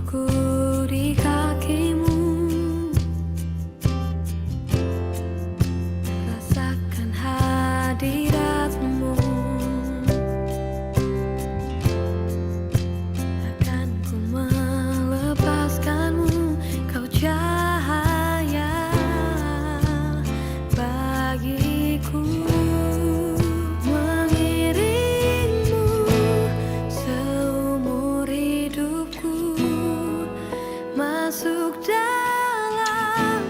Tersungkurku di kakimu, rasakan hadiratmu. Takkan ku melepaskanmu, kau cahaya bagiku. Mengiringmu seumur hidupku, masuk dalam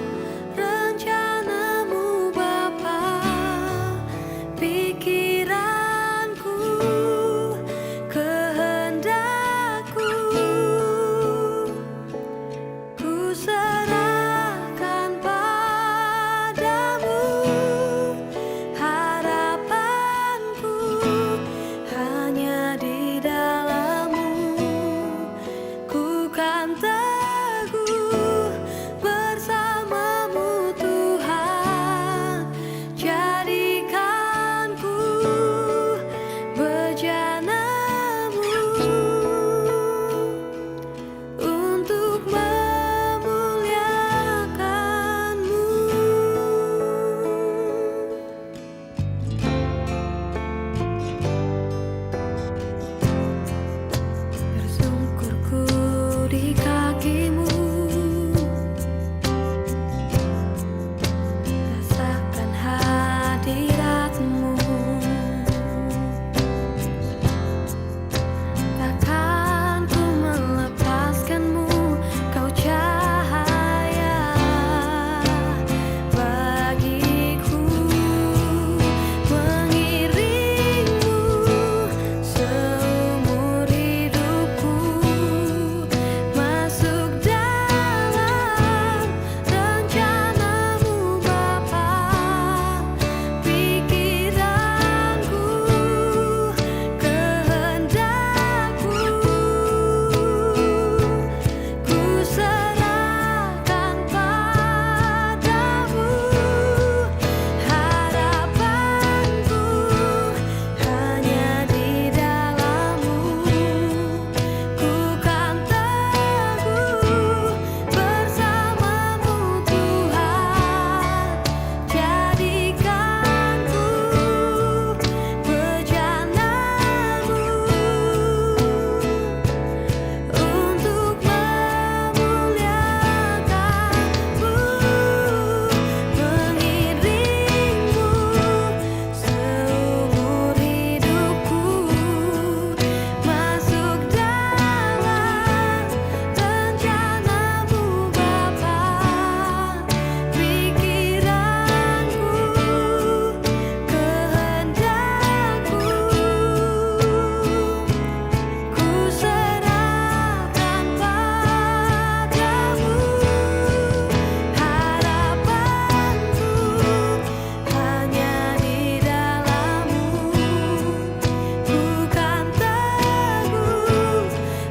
rencanamu Bapa. Pikiranku, kehendakku, ku serahkan padamu. Harapanku hanya di dalam-Mu. Ku kan teguh bersama-Mu Tuhan. Jadikanku bejana-Mu untuk memuliakan-Mu. Tersungkurku di kakimu, rasakan hadiratmu. Takkan ku melepaskanmu, kau cahaya bagiku. Mengiringmu seumur hidupku, masuk dalam rencana-Mu Bapa. Pikiranku, kehendakku, ku serahkan padamu. Harapanku hanya di dalam-Mu. Ku kan teguh bersama-Mu Tuhan. Jadikanku bejana-Mu untuk memuliakan-Mu. Mengiringmu seumur hidupku, masuk dalam rencana-Mu Bapa. Pikiranku, kehendakku, ku serahkan padamu. Harapanku hanya di dalam-Mu. Ku kan teguh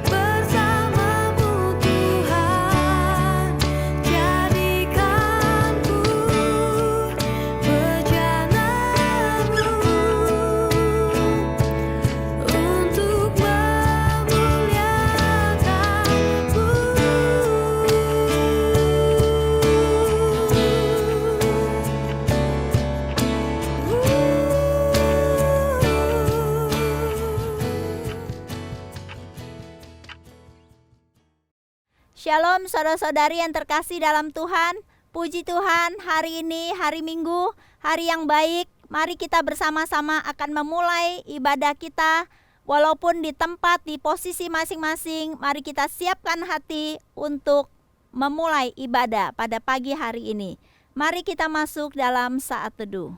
bersama-Mu Tuhan. Jadikanku bejana-Mu untuk Shalom saudara-saudari yang terkasih dalam Tuhan. Puji Tuhan, hari ini hari Minggu, hari yang baik. Mari kita bersama-sama akan memulai ibadah kita. Walaupun di tempat, di posisi masing-masing, mari kita siapkan hati untuk memulai ibadah pada pagi hari ini. Mari kita masuk dalam saat teduh.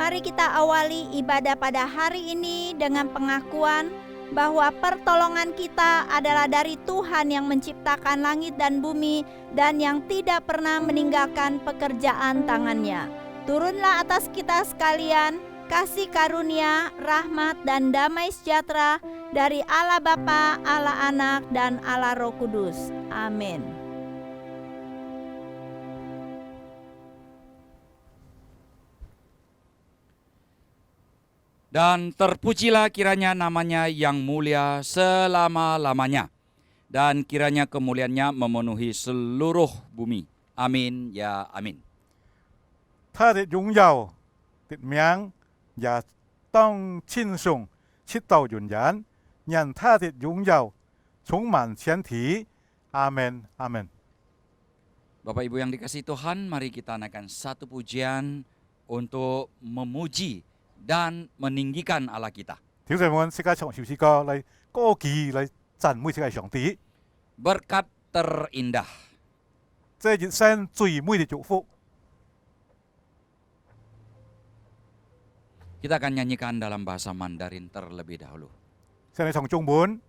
Mari kita awali ibadah pada hari ini dengan pengakuan bahwa pertolongan kita adalah dari Tuhan yang menciptakan langit dan bumi dan yang tidak pernah meninggalkan pekerjaan tangannya. Turunlah atas kita sekalian kasih karunia, rahmat dan damai sejahtera dari Allah Bapa, Allah Anak dan Allah Roh Kudus. Amin. Dan terpujilah kiranya namanya yang mulia selama-lamanya. Dan kiranya kemuliaannya memenuhi seluruh bumi. Amin ya amin. 他的荣耀的名也当称颂，直到永远，让他的荣耀充满全体。阿门，阿门。 Bapak Ibu yang dikasihi Tuhan, mari kita naikkan satu pujian untuk memuji dan meninggikan Allah kita. 弟兄們，世界唱首詩歌嚟歌記嚟讚美世界上帝， Berkat terindah. 這一生最美的祝福。 Kita akan nyanyikan dalam bahasa Mandarin terlebih dahulu. 先嚟唱中文。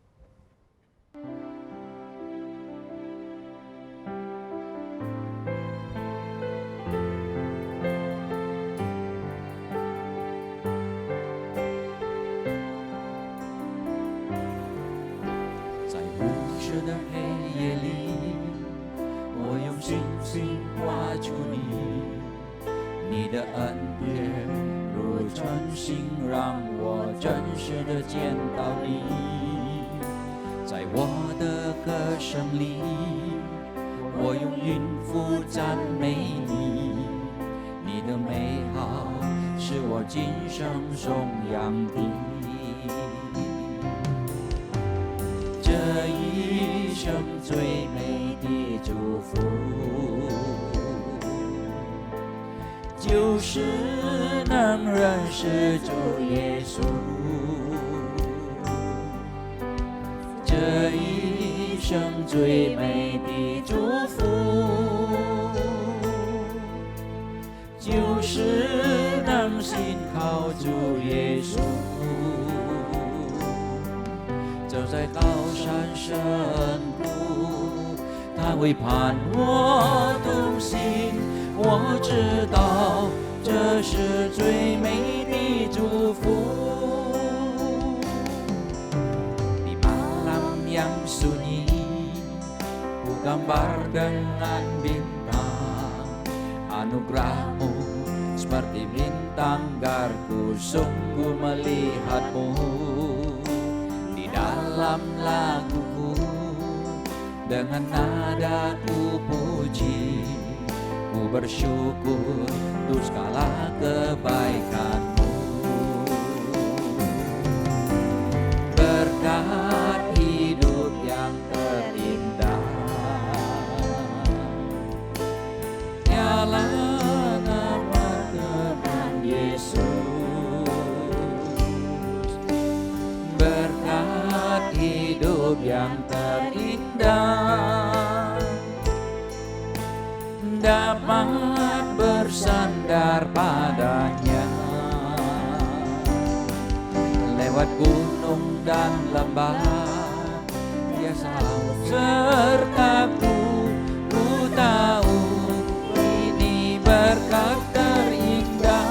在无声的黑夜里，我用星星画出你的恩典如晨星，让我真实的见到你。在我的歌声里，我用音符赞美你的美好是我今生颂扬的。 这一生最美的祝福，就是能认识主耶稣。这一生最美的祝福，就是能信靠主耶稣。 走在高山深处，他会伴我同行。我知道这是最美的祝福。Di malam yang sunyi, ku gambar dengan bintang. Anugerahmu seperti bintang garku, sungguh melihatmu. Dalam laguku dengan nada ku puji, ku bersyukur untuk segala kebaikanmu. Berkat hidup yang terindah, nyala nama Tuhan Yesus. Hidup yang terindah dapat bersandar padanya. Lewat gunung dan lembah, Dia selalu sertaku. Ku tahu ini berkat terindah.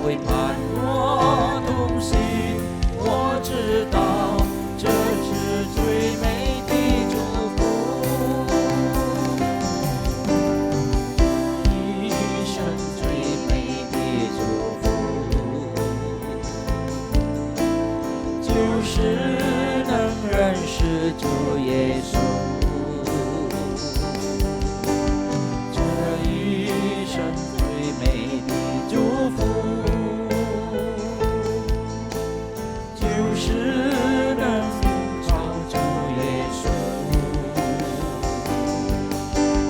会伴我同行。我知道这是最美的祝福，一生最美的祝福，就是能认识主耶稣。这一生最美的祝福，就是能找主耶稣。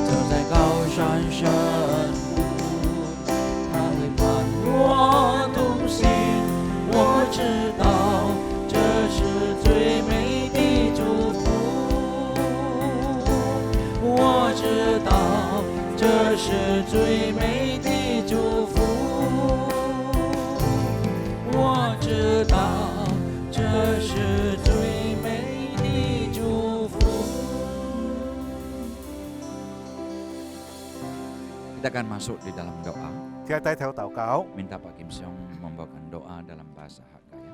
走在高山深谷，他会伴我同行。我知道这是最美的祝福，我知道这是最美的祝福，我知道这是最美的祝福。 Kita akan masuk di dalam doa. Kita tay theo祷告， Minta Pak Kim Seong membawakan doa dalam bahasa Hakka ya.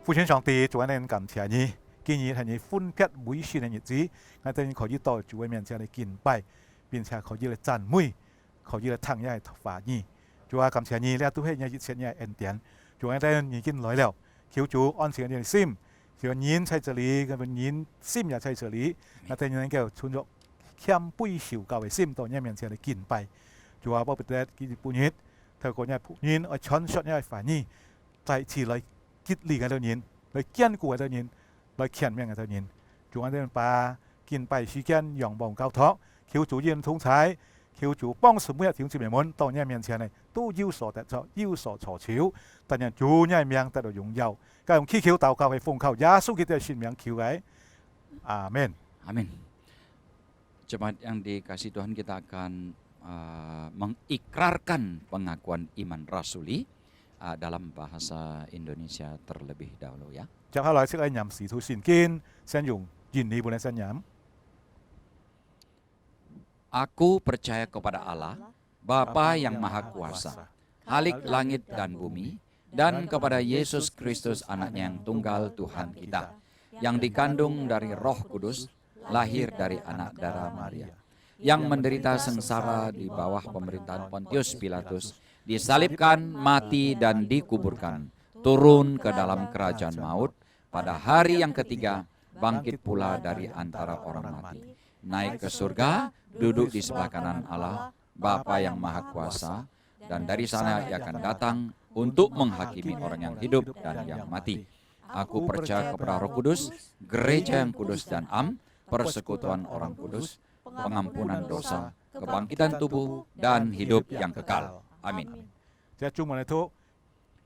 父親上帝，主我哋感謝你，今日係你歡慶每時嘅日子，我哋可以到主嘅面前嚟敬拜，並且可以嚟讚美，可以嚟聽你嘅話語。主啊，感謝你，你都係你熱切你嘅恩典。主我哋已經來了，求主安靜你嘅心，求人在這裡，咁人心也在這裡，我哋能夠存着謙卑受教嘅心到你面前嚟敬拜。主啊，我哋今日透過你僕人嚟傳述你嘅話語，再次嚟激勵嘅人，嚟堅固嘅人，嚟勸勉嘅人。主我哋把敬拜時間仰望交託，求主恩同在，求主幫助每一弟兄姊妹們到你面前嚟都有所得着，有所籌求，但願主你嘅名得到榮耀。咁用祈求禱告係奉靠耶穌基督嘅聖名求嘅，阿門。 Amin. Jemaat yang dikasih Tuhan, kita akan mengikrarkan pengakuan iman rasuli dalam bahasa Indonesia terlebih dahulu ya. 接下來識嚟念使徒信經，先用印尼本嚟先念。 Aku percaya kepada Allah, Bapa yang Maha Kuasa, Khalik langit dan bumi, dan kepada Yesus Kristus anaknya yang tunggal Tuhan kita, yang dikandung dari Roh Kudus, lahir dari anak darah Maria, yang menderita sengsara di bawah pemerintahan Pontius Pilatus, disalibkan, mati, dan dikuburkan, turun ke dalam kerajaan maut, pada hari yang ketiga bangkit pula dari antara orang mati, naik ke surga, duduk di sebelah kanan Allah, Bapa yang Maha Kuasa, dan dari sana ia akan datang untuk menghakimi orang yang hidup dan yang mati. Aku percaya kepada Roh Kudus, gereja yang kudus dan am, persekutuan orang kudus, pengampunan dosa, kebangkitan tubuh, dan hidup yang kekal. Amin. 在中文嚟讀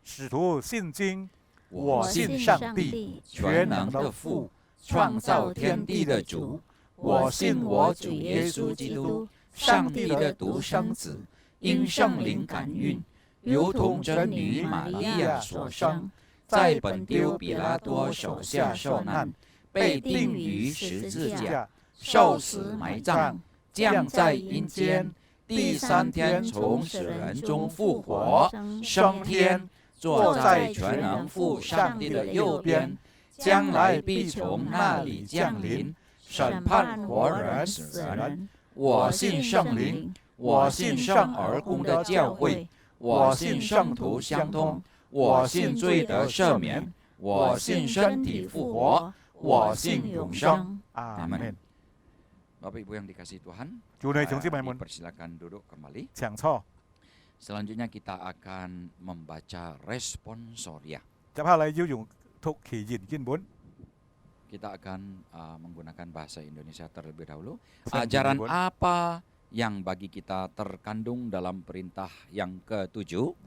使徒信經，我信上帝全能的父，创造天地的主，我信我主耶稣基督，上帝的独生子，因圣灵感孕，由童真女玛利亚所生，在本丢比拉多手下受难，被钉于十字架，受死埋葬，降在阴间，第三天从死人中复活，升天，坐在全能父上帝的右边，将来必从那里降临，审判活人死人。我信圣灵，我信圣而公的教会，我信圣徒相通，我信罪得赦免，我信身体复活，我信永生。 阿 Amin. 門。 Bapak Ibu yang dikasih Tuhan, Chủ này chúng ta muốn dipersilakan duduk kembali. 請坐。 Selanjutnya kita akan membaca responsoria. 接下來要用讀其言經本。 Kita akan menggunakan bahasa Indonesia terlebih dahulu. Bukan Ajaran Bun. apa yang bagi kita terkandung dalam perintah yang ke-7?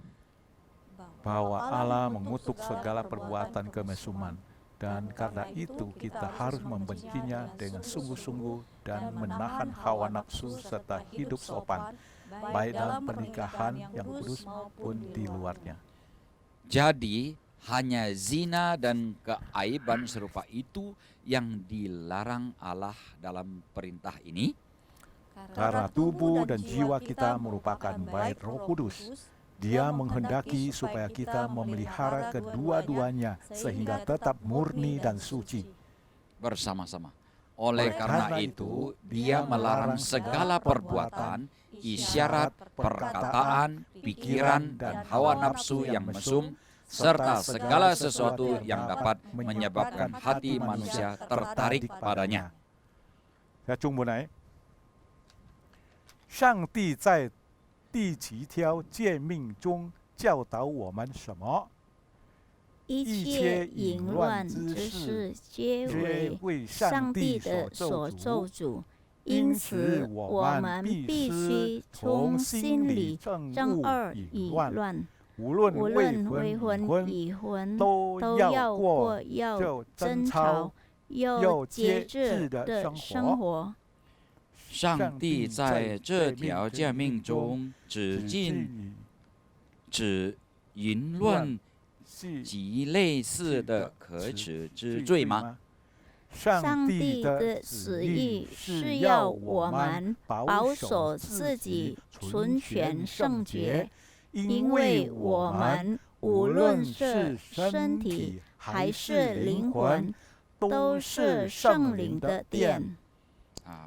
Bahwa Allah mengutuk segala perbuatan kemesuman, dan karena itu kita harus membencinya dengan sungguh-sungguh dan menahan hawa nafsu serta hidup sopan, baik dalam pernikahan yang kudus maupun di luarnya. Jadi hanya zina dan keaiban serupa itu yang dilarang Allah dalam perintah ini. Karena tubuh dan jiwa kita merupakan bait Roh Kudus, Dia menghendaki supaya kita memelihara kedua-duanya sehingga tetap murni dan suci. Bersama-sama. Oleh karena itu, Dia melarang segala perbuatan, isyarat, perkataan, pikiran, dan hawa nafsu yang mesum, serta segala sesuatu yang dapat menyebabkan hati manusia tertarik padanya. 在中文来，上帝在第几条诫命中教导我们什么？一切淫乱之事皆为上帝的所咒诅，因此我们必须从心里正恶以乱。无论无论未婚已婚，都都要过要贞操又节制的生活。上帝在这条诫命中只禁止淫乱及类似的可耻之罪吗？上帝的旨意是要我们保守自己，纯全圣洁，因为我们无论是身体还是灵魂，都是圣灵的殿。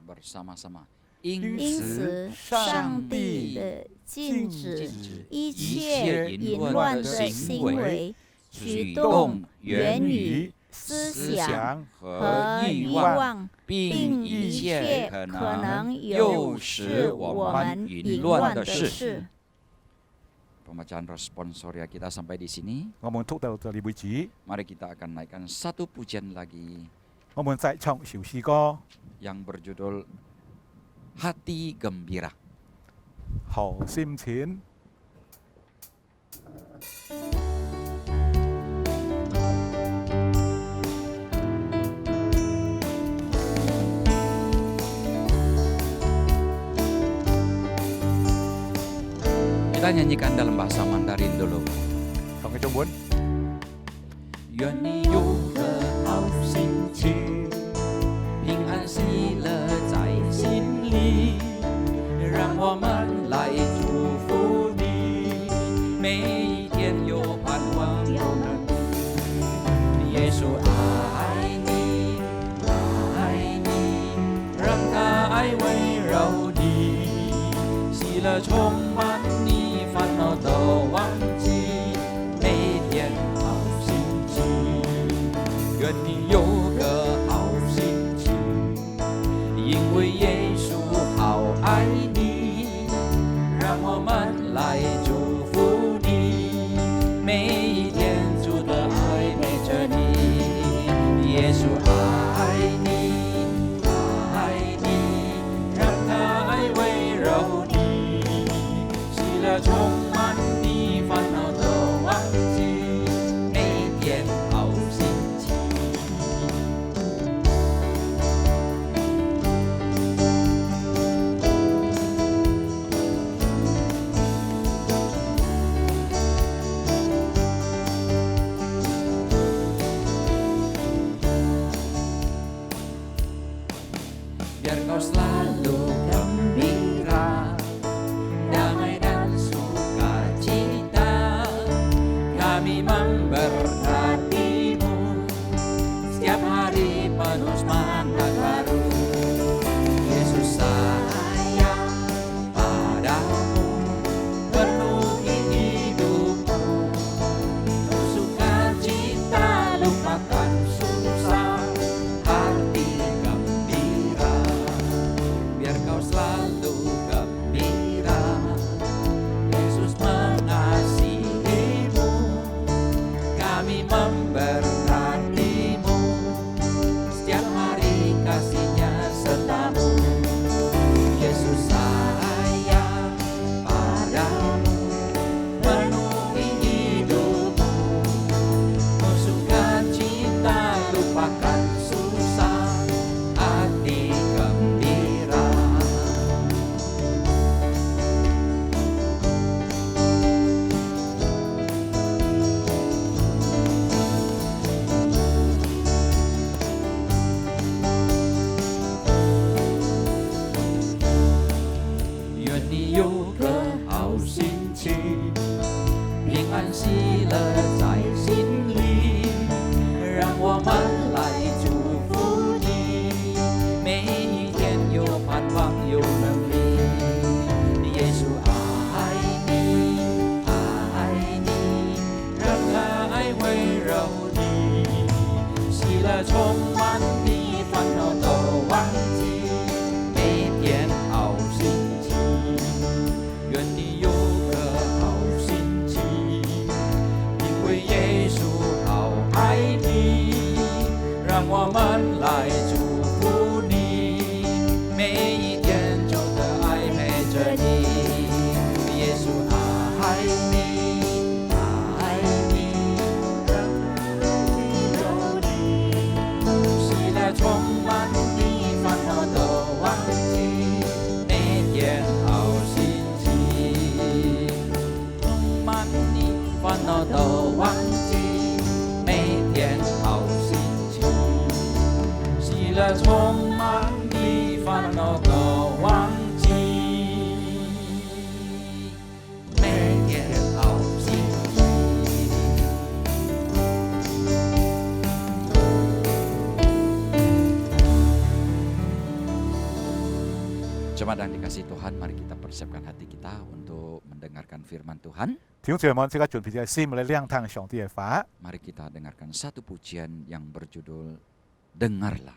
bersama-sama. 因此，上帝的禁止一切淫乱的行为、举动、言语、思想和欲望，并一切可能诱使我们淫乱的事。 Pembacaan responsoria kita sampai di sini. Ngomong thúc đầu từ buổi chỉ. Mari kita akan naikkan satu pujian lagi. Ngomong tại trọng xỉu xì co. Yang berjudul Hati Gembira. Hậu sim chiến. Kita nyanyikan dalam bahasa Mandarin dulu. Trong cái trong muốn. 愿你有个好心情，平安喜乐在心里，让我们来祝福你，每一天有盼望有能力。耶稣爱你，爱你，让他爱围绕你，喜乐充满你，烦恼都忘记，每天好心情。愿你有个好心情，因为耶稣好爱你，让我们来祝福你，每一天主的爱陪着你。耶稣爱你，爱你，让他爱围绕你，喜乐充满你，烦恼都忘记，每天好心情。 Biar kau selalu gembira, damai dan sukacita. Kami memberkatimu, setiap hari penuh semangat baru. Yesus sayang padamu, penuhi hidupmu. Sukacita lupakan susah, hati gembira. Biar kau selalu gembira, Yesus mengasihimu. Kami 安息了在心里，让我们来祝福你。每一天有盼望有能力，耶稣爱你，爱你，让爱围绕你，喜乐充满你，烦恼都忘记，每天好心情，愿你有个好心情，因为耶稣好爱你，让我们来祝福你，每一天就的爱陪着你，耶稣爱你，爱你，让爱围绕你，喜乐充满你，烦恼都忘记，每天好心情，充满你，烦恼都忘记，每天好心情，喜乐充满你，烦恼都忘记，每天好心情。Jemaat yang dikasihi Tuhan, mari kita persiapkan hati kita untuk mendengarkan firman Tuhan. 弟兄姐妹们，即刻準備隻心嚟亮聽上帝嘅話。 Mari kita dengarkan satu pujian yang berjudul Dengarlah.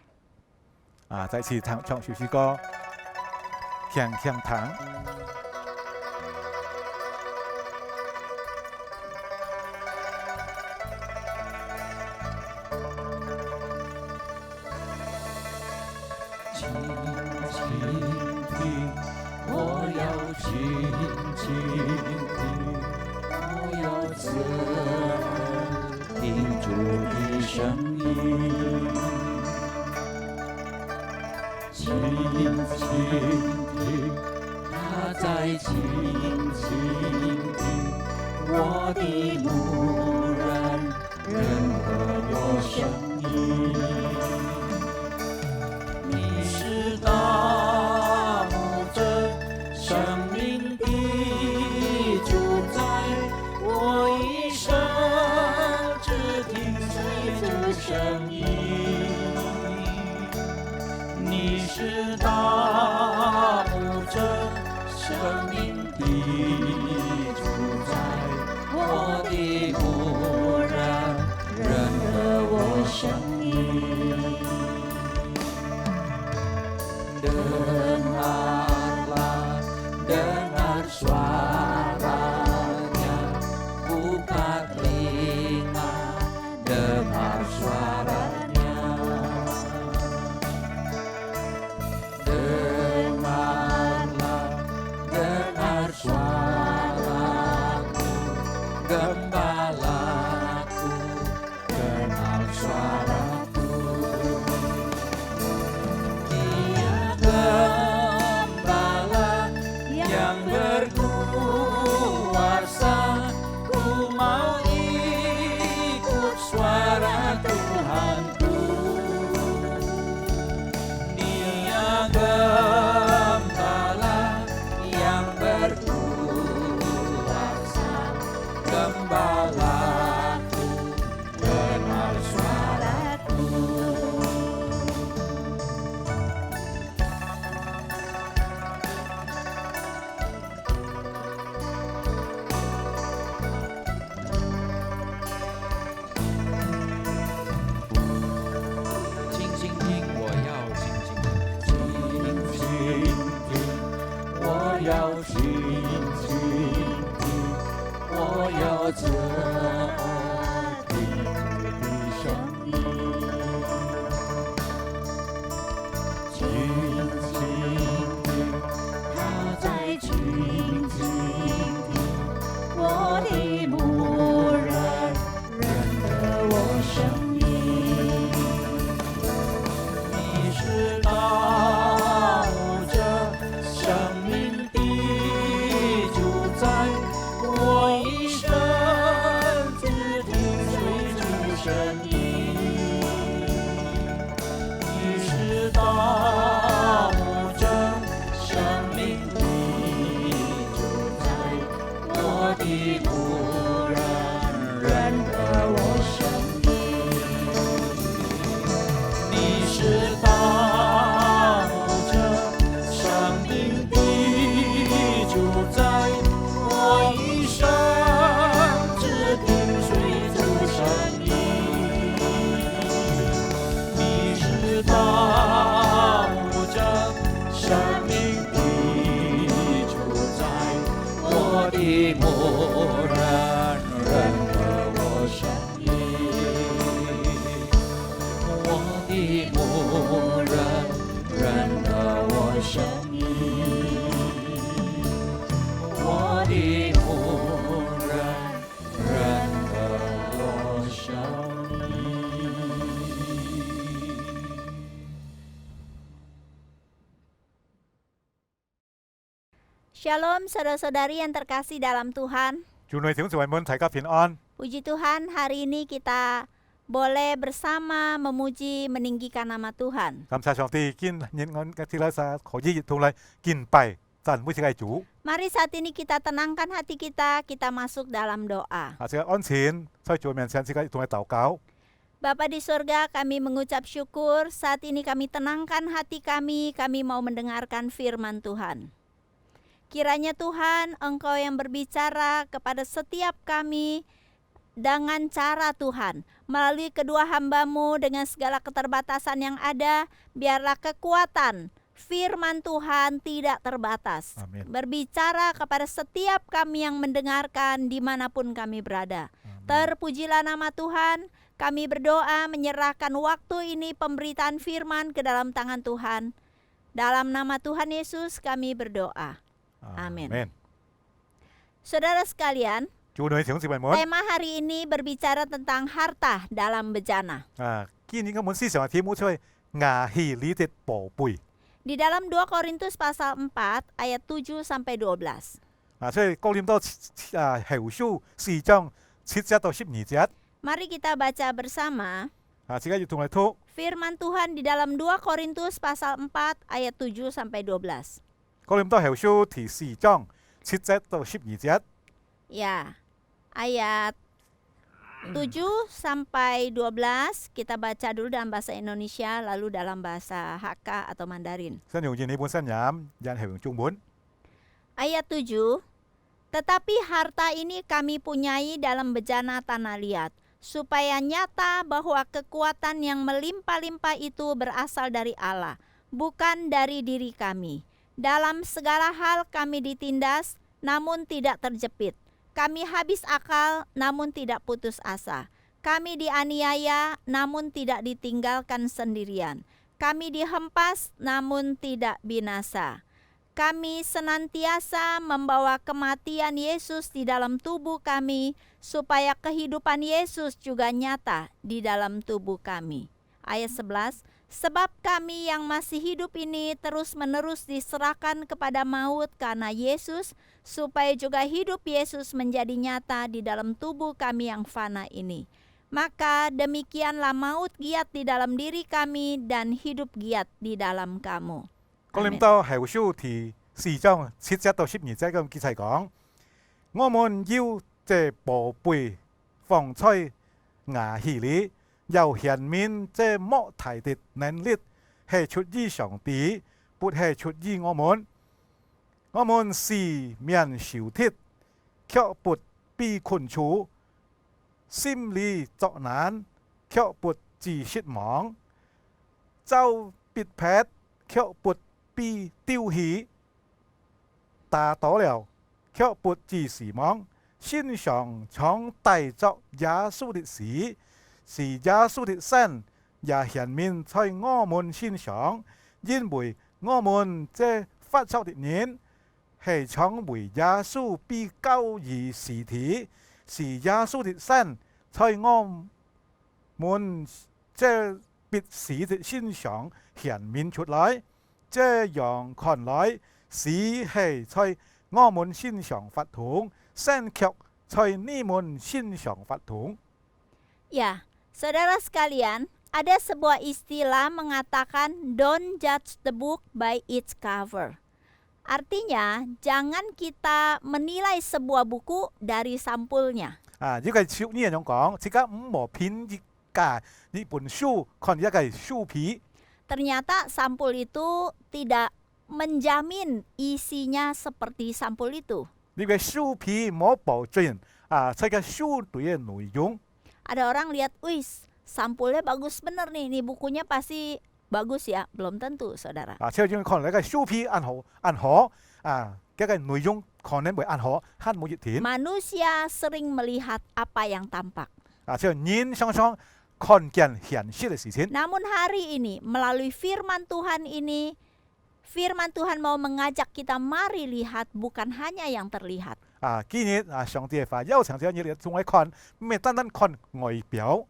再次唱首詩歌，鏘鏘彈。轻轻听，我要轻轻听，我要侧耳听主的声音，轻轻听，他在轻轻听，我的牧人认得我声音。你是大牧者，生命的主宰，我一生只听随着声音。你是大牧者，生命的主宰，我的牧人认得我声音。Dengarlah, dengar suaranya, buka telinga, dengar suaranya. Dengarlah, dengar suaraku, gembalaku, kenal suaraku. Gembala yang berkuasa, ku mau ikut suara Tuhanku. Dia gembala yang berkuasa, gembalaku kenal suara Shalom saudara-saudari yang terkasih dalam Tuhan. 主內弟兄姊妹們，大家平安。 Puji Tuhan, hari ini kita boleh bersama memuji meninggikan nama Tuhan. 感謝上帝，見認我嘅天拉撒可以同嚟敬拜讚美嘅主， Mari saat ini kita tenangkan hati kita masuk dalam doa. 啊，即係安前，在主面前，自己同嚟禱告。 Bapa di surga, kami mengucap syukur. Saat ini kami tenangkan hati kami mau mendengarkan firman Tuhan. Kiranya Tuhan, Engkau yang berbicara kepada setiap kami dengan cara Tuhan. Melalui kedua hamba-Mu dengan segala keterbatasan yang ada, biarlah kekuatan firman Tuhan tidak terbatas. Amin. Berbicara kepada setiap kami yang mendengarkan dimanapun kami berada. Terpujilah nama Tuhan. Kami berdoa menyerahkan waktu ini pemberitaan firman ke dalam tangan Tuhan. Dalam nama Tuhan Yesus kami berdoa. Amin. Saudara sekalian, 主內弟兄姊妹們， tema hari ini berbicara tentang harta dalam bejana. 啊，今年嘅本思想嘅題目就係牙係你的寶貝。 Di dalam 2 Korintus pasal 4 ayat 7 sampai 12. 啊，所以哥林多啊後書4章7節到12節， Mari kita baca bersama 啊，自己要同嚟讀。 firman Tuhan di dalam 2 Korintus pasal 4 ayat 7 sampai 12. 哥林多後書第4章7節到12節， Ya, ayat 7 sampai 12 kita baca dulu dalam bahasa Indonesia lalu dalam bahasa Hakka atau Mandarin. 新用英語本身音，印係用中文。 Ayat 7, tetapi harta ini kami punyai dalam bejana tanah liat, supaya nyata bahwa kekuatan yang melimpah-limpah itu berasal dari Allah, bukan dari diri kami. Dalam segala hal kami ditindas, namun tidak terjepit. Kami habis akal, namun tidak putus asa. Kami dianiaya, namun tidak ditinggalkan sendirian. Kami dihempas, namun tidak binasa. Kami senantiasa membawa kematian Yesus di dalam tubuh kami, supaya kehidupan Yesus juga nyata di dalam tubuh kami. Ayat 11, sebab kami yang masih hidup ini terus-menerus diserahkan kepada maut karena Yesus, supaya juga hidup Yesus menjadi nyata di dalam tubuh kami yang fana ini. Maka demikianlah maut giat di dalam diri kami dan hidup giat di dalam kamu. 哥林多後書第4章7節到12節咁記載講，我們要這寶貝放在牙係裏，又顯明這莫大的能力係出於上帝，不係出於我們。我們是面受鐵，卻不被困處；心裏作難，卻不致失望；遭逼迫，卻不被丟棄，打倒了，卻不致死亡。心上常帶着耶穌的死，是耶穌的身也顯明在我們身上，因為我們這發出的人係常為耶穌被交於死體，是耶穌的身在我們這必死的身上顯明出來。這樣看來，死係在我們身上發動，生卻在你們身上發動。 Ya, saudara sekalian, ada sebuah istilah mengatakan don't judge the book by its cover. Artinya, jangan kita menilai sebuah buku dari sampulnya. 啊，呢個係呢樣講，自己唔好評價呢本書，看一個書皮。 Ternyata sampul itu tidak menjamin isinya seperti sampul itu. 呢個書皮冇保證啊，這個書對嘅內容。 Ada orang lihat, wih, sampulnya bagus bener nih, bukunya pasti bagus ya. Belum tentu, saudara. 啊，即係可能呢個書皮按好啊，嗰個內容可能會按好，很冇熱點。 Manusia sering melihat apa yang tampak. 啊，即係人常常看見現實嘅事情。 Namun hari ini, melalui firman Tuhan ini, firman Tuhan mau mengajak kita mari lihat bukan hanya yang terlihat. 啊，今日啊，上帝嘅話邀請咗你哋仲係看，唔係單單看外表。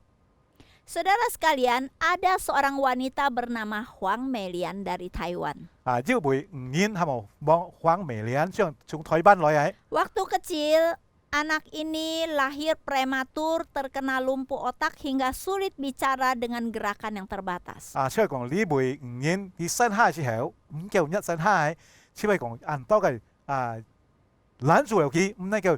Saudara sekalian, ada seorang wanita bernama Huang Melian dari Taiwan. 要會唔煙係冇幫黃美蓮從台灣來嘅。 Waktu kecil, anak ini lahir prematur, terkena lumpuh otak hingga sulit bicara dengan gerakan yang terbatas. 出嚟講呢會唔煙，佢生下嘅時候唔叫一生下嘅，只係講按多嘅攔住佢，唔係叫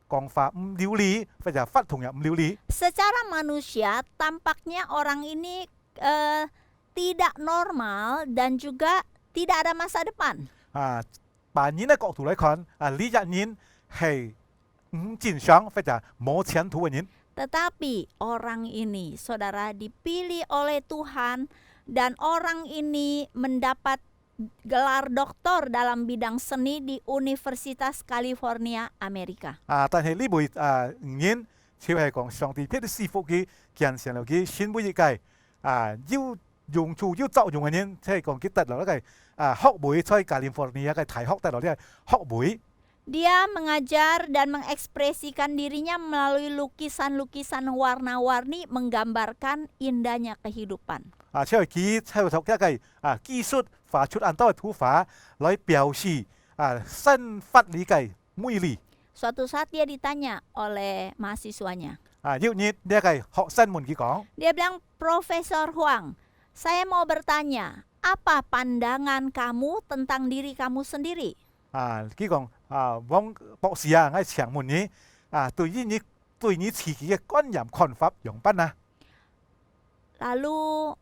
講法唔流利，或者發同又唔流利。 Secara manusia, tampaknya orang ini tidak normal dan juga tidak ada masa depan. 扮演嘅角度嚟看，呢一人係唔正常或者冇前途嘅人。 Tetapi orang ini, saudara, dipilih oleh Tuhan dan orang ini mendapat gelar doktor dalam bidang seni di Universitas California, Amerika. 但係呢位唔煙，只係講上帝俾啲師傅佢建成咗佢先每一屆要用處要作用嘅人，即係講佢得落一個學位，在加利福尼亞嘅大學得落呢個學位。 Dia mengajar dan mengekspresikan dirinya melalui lukisan-lukisan warna-warni menggambarkan indahnya kehidupan. 即係佢喺度一個技術畫出很多嘅圖畫來表示生活呢個魅力。 Suatu saat dia ditanya oleh mahasiswanya. 要呢一個學生們佢講。 Dia bilang, Profesor Huang, saya mau bertanya, apa pandangan kamu tentang diri kamu sendiri? 佢講汪博士我請問你對你自己嘅觀念看法用乜啊？ Lalu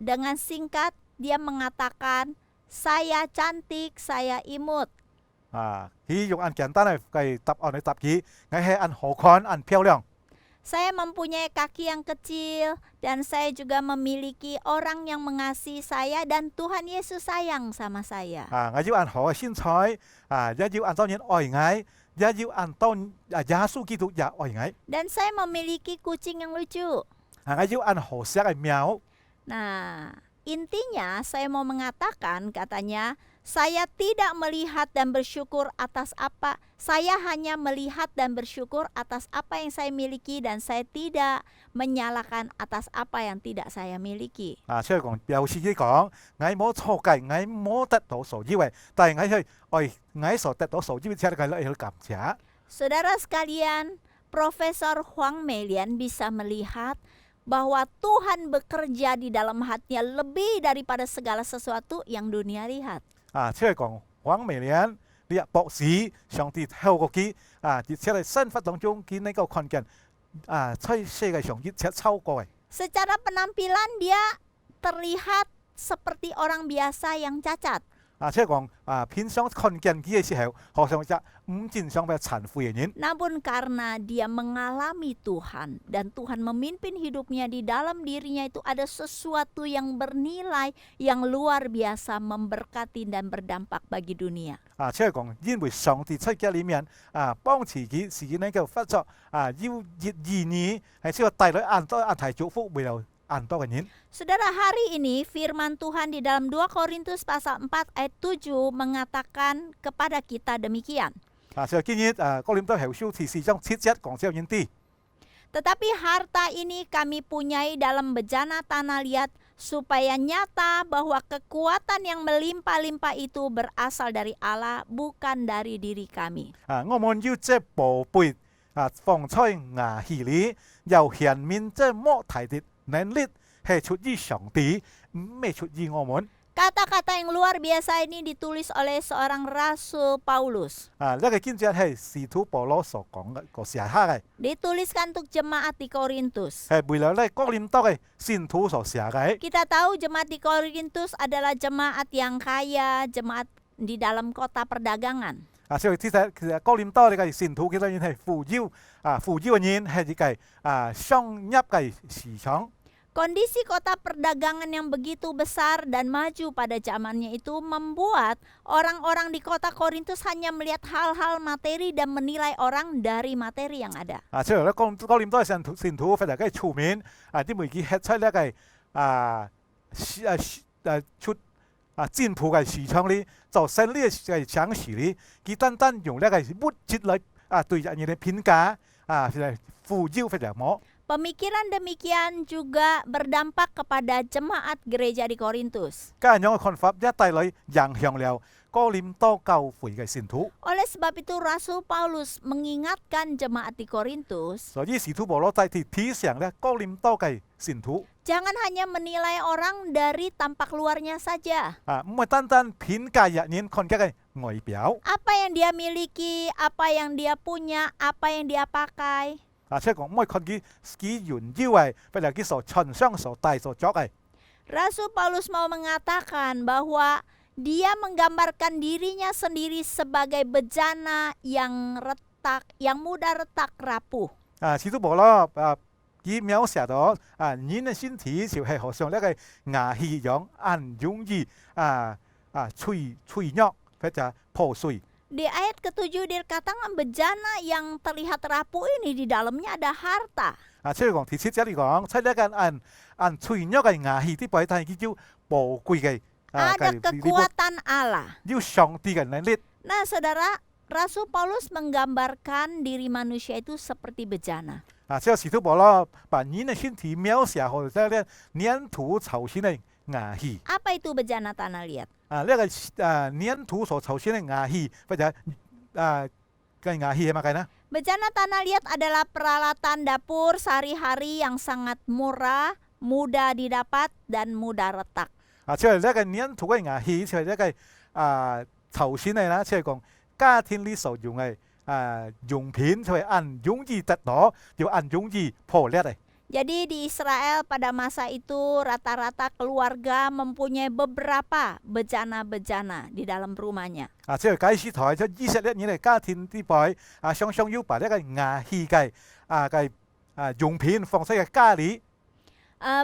dengan singkat dia mengatakan, saya cantik, saya imut. 佢用簡單嘅答案嚟答佢，我係很好看、很漂亮。 Saya mempunyai kaki yang kecil dan saya juga memiliki orang yang mengasihi saya dan Tuhan Yesus sayang sama saya. 我要很好嘅身材，也要很多人愛我，也要很多耶穌基督也愛我。 Dan saya memiliki kucing yang lucu. 我要很好色嘅喵。 Nah, intinya saya mau mengatakan, katanya, saya tidak melihat dan bersyukur atas apa, saya hanya melihat dan bersyukur atas apa yang saya miliki dan saya tidak menyalahkan atas apa yang tidak saya miliki. 所以講表示佢講，我冇錯計，我冇得到所以為，但係我係愛我所得到所以為，只係嚟感謝。 Saudara sekalian, Profesor Huang Melian bisa melihat bahwa Tuhan bekerja di dalam hatinya lebih daripada segala sesuatu yang dunia lihat. 即係講黃美蓮呢個博士，上帝透過佢而且喺生活當中佢能夠看見在世界上一切超過嘅。 Secara penampilan dia terlihat seperti orang biasa yang cacat. 即係講偏向看見佢嘅時候，好像只唔正常嘅殘廢嘅人。 Namun karena dia mengalami Tuhan dan Tuhan memimpin hidupnya, di dalam dirinya itu ada sesuatu yang bernilai, yang luar biasa, memberkati dan berdampak bagi dunia. 即係講因為上帝出嘅裏面幫自己能夠發作要意義係需要帶來很多大祝福為了很多嘅人。 Saudara, hari ini firman Tuhan di dalam 2 Korintus pasal 4 ayat 7 mengatakan kepada kita demikian. 所以今日哥林多後書第4章7節講這樣啲。 Tetapi harta ini kami punyai dalam bejana tanah liat, supaya nyata bahwa kekuatan yang melimpah-limpah itu berasal dari Allah, bukan dari diri kami. 我們要這寶貝放在瓦器裏，又顯明這莫大的能力係出於上帝，唔係出於我們。 Kata-kata yang luar biasa ini ditulis oleh seorang Rasul Paulus. 呢個經節係使徒保羅所講嘅個寫下嘅， Dituliskan untuk jemaat di Korintus. 係為了咧哥林多嘅信徒所寫嘅。 Kita tahu jemaat di Korintus adalah jemaat yang kaya, jemaat di dalam kota perdagangan. 所以其實哥林多呢個信徒其實係富有嘅人係一個商業嘅市場。 Kondisi kota perdagangan yang begitu besar dan maju pada zamannya itu membuat orang-orang di kota Korintus hanya melihat hal-hal materi dan menilai orang dari materi yang ada. 所以咧哥林多嘅信徒非常之出名，啲媒體吃出呢個出占卜嘅市場裏，做生意嘅講師裏，佢單單用呢個物質嚟對人嘅評價，富有非常冇。Pemikiran demikian juga berdampak kepada jemaat gereja di Korintus. 咁樣嘅看法一帶嚟影響了哥林多教會嘅信徒， Oleh sebab itu Rasul Paulus mengingatkan jemaat di Korintus, 所以使徒保羅再次提醒咧哥林多嘅信徒 jangan hanya menilai orang dari tampak luarnya saja. 唔係單單評價人看佢嘅外表， Apa yang dia miliki, apa yang dia punya, apa yang dia pakai. 即係講唔係看佢炫耀嘅，或者佢所穿上所戴所着嘅。 Rasul Paulus mau mengatakan bahwa dia menggambarkan dirinya sendiri sebagai bejana yang retak, yang mudah retak rapuh. 使徒保羅佢描寫到人嘅身體就係好像呢個牙器一樣，容易脆弱或者破碎。 Di ayat ke-7 dikatakan bejana yang terlihat rapuh ini di dalamnya ada harta. 即係講第七節嚟講，即係呢個脆弱嘅牙器啲擺低叫做寶貴嘅 Ada kekuatan Allah. 要上帝嘅能力。 Nah, saudara, Rasul Paulus menggambarkan diri manusia itu seperti bejana. 即係使徒保羅把人嘅身體描寫好似呢粘土造成嘅牙器。 Apa itu bejana tanah liat? 呢個粘土所造成嘅牙器或者嘅牙器係乜嘅呢？ Bejana tanah liat adalah peralatan dapur sehari-hari yang sangat murah, mudah didapat, dan mudah retak. 即係呢個粘土嘅牙器，就係呢個造成嘅啦，即係講家庭裏所用嘅用品，就係容易跌倒，又容易破裂嘅。 Jadi di Israel pada masa itu rata-rata keluarga mempunyai beberapa bejana-bejana di dalam rumahnya. 即係解釋台，即以色列人嘅家庭啲擺常常要把呢個牙器嘅用品放喺家裏。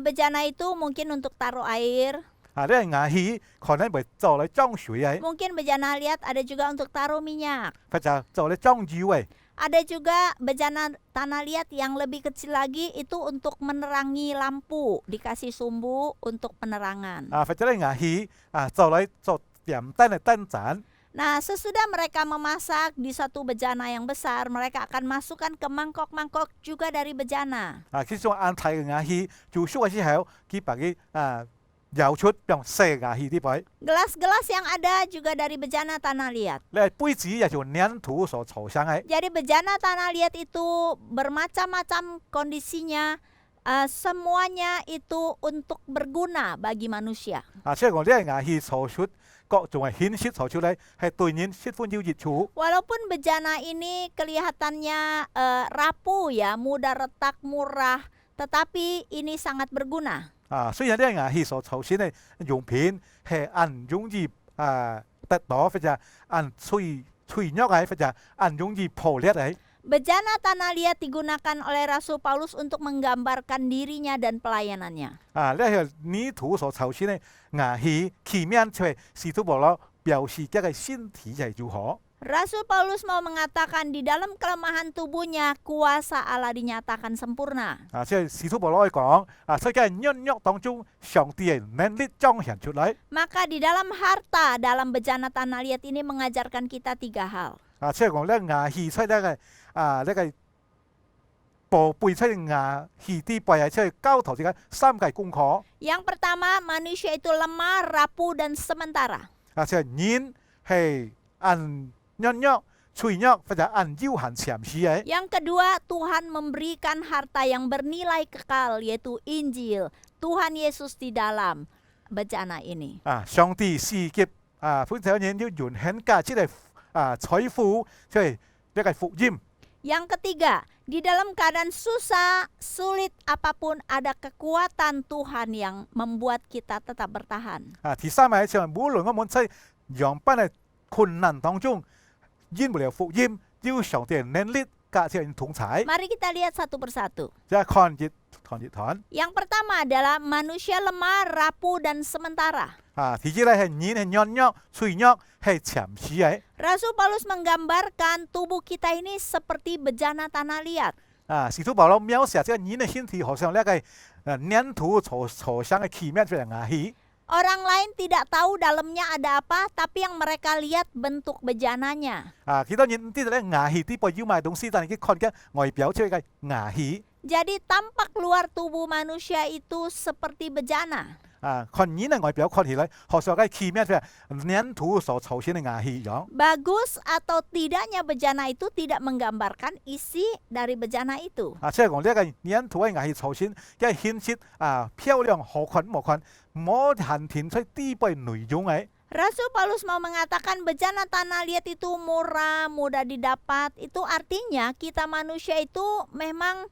Bejana itu mungkin untuk taruh air, 呢個牙器可能會做嚟裝水嘅， mungkin bejana liat ada juga untuk taruh minyak. 或者做嚟裝油嘅。 Ada juga bejana tanah liat yang lebih kecil lagi itu untuk menerangi lampu, dikasih sumbu untuk penerangan. 或者呢牙器做嚟做點燈嘅燈盞。 Nah, sesudah mereka memasak di satu bejana yang besar, mereka akan masukkan ke mangkok-mangkok juga dari bejana. 佢將安泰嘅牙器做熟嘅時候，佢把佢舀出用細牙器啲擺。 Gelas-gelas yang ada juga dari bejana tanah liat. 呢杯子又用粘土所造成嘅。 Jadi bejana tanah liat itu bermacam-macam kondisinya, semuanya itu untuk berguna bagi manusia. 即係講呢個牙器所出各種嘅顯示所出嚟，係對人十分有益處。 Walaupun bejana ini kelihatannya rapuh ya, mudah retak, murah, tetapi ini sangat berguna. 雖然呢個牙器所造成嘅用品係容易跌倒，或者脆弱嘅，或者容易破裂嘅。 Bejana tanah liat digunakan oleh Rasul Paulus untuk menggambarkan dirinya dan pelayanannya. 呢個泥土所造成嘅牙器器皿，就係使徒保羅表示一個身體係如何。 Rasul Paulus mau mengatakan di dalam kelemahan tubuhnya kuasa Allah dinyatakan sempurna. 即係使徒保羅講，所以喺軟弱當中，上帝嘅能力彰顯出嚟。 Maka di dalam harta, dalam bejana tanah liat ini mengajarkan kita 3 hal. 即係講呢牙器出呢個寶貝出牙器啲幣係出去交頭之間3個功課。 Yang pertama, manusia itu lemah, rapuh, dan sementara. 即係人係軟弱、脆弱或者有限潛視嘅。 Yang kedua, Tuhan memberikan harta yang bernilai kekal, yaitu Injil. Tuhan Yesus di dalam bejana ini. 上帝賜給本體人要完全價值嘅財富，即係呢個福音。 Yang ketiga, di dalam keadaan susah, sulit apapun, ada kekuatan Tuhan yang membuat kita tetap bertahan. 第三係就係無論我們在樣板嘅困難當中，因不了福音，要上帝嘅能力價值人同在。 Mari kita lihat satu persatu. 即係看熱團。 Yang pertama adalah manusia lemah, rapuh, dan sementara. 第二咧係人係軟弱、脆弱，係潛視嘅。 Rasul Paulus menggambarkan tubuh kita ini seperti bejana tanah liat. 使徒保羅描寫這個人嘅身體好像呢個粘土所生嘅器皿，就係牙器。 Orang lain tidak tahu dalamnya ada apa, tapi yang mereka lihat bentuk bejananya. 幾多人唔知道咧牙器啲背要賣東西，但係佢看嘅外表出嘅牙器。Jadi tampak luar tubuh manusia itu seperti bejana. 看人的外表看起来好像个器面是粘土所呈现的牙器一样。 Bagus atau tidaknya bejana itu tidak menggambarkan isi dari bejana itu. 即係講呢個粘土嘅牙器呈現嘅顯示漂亮可看無看，冇限填出地位內容嘅。 Rasul Paulus mau mengatakan bejana tanah liat itu murah, mudah didapat. Itu artinya kita manusia itu memang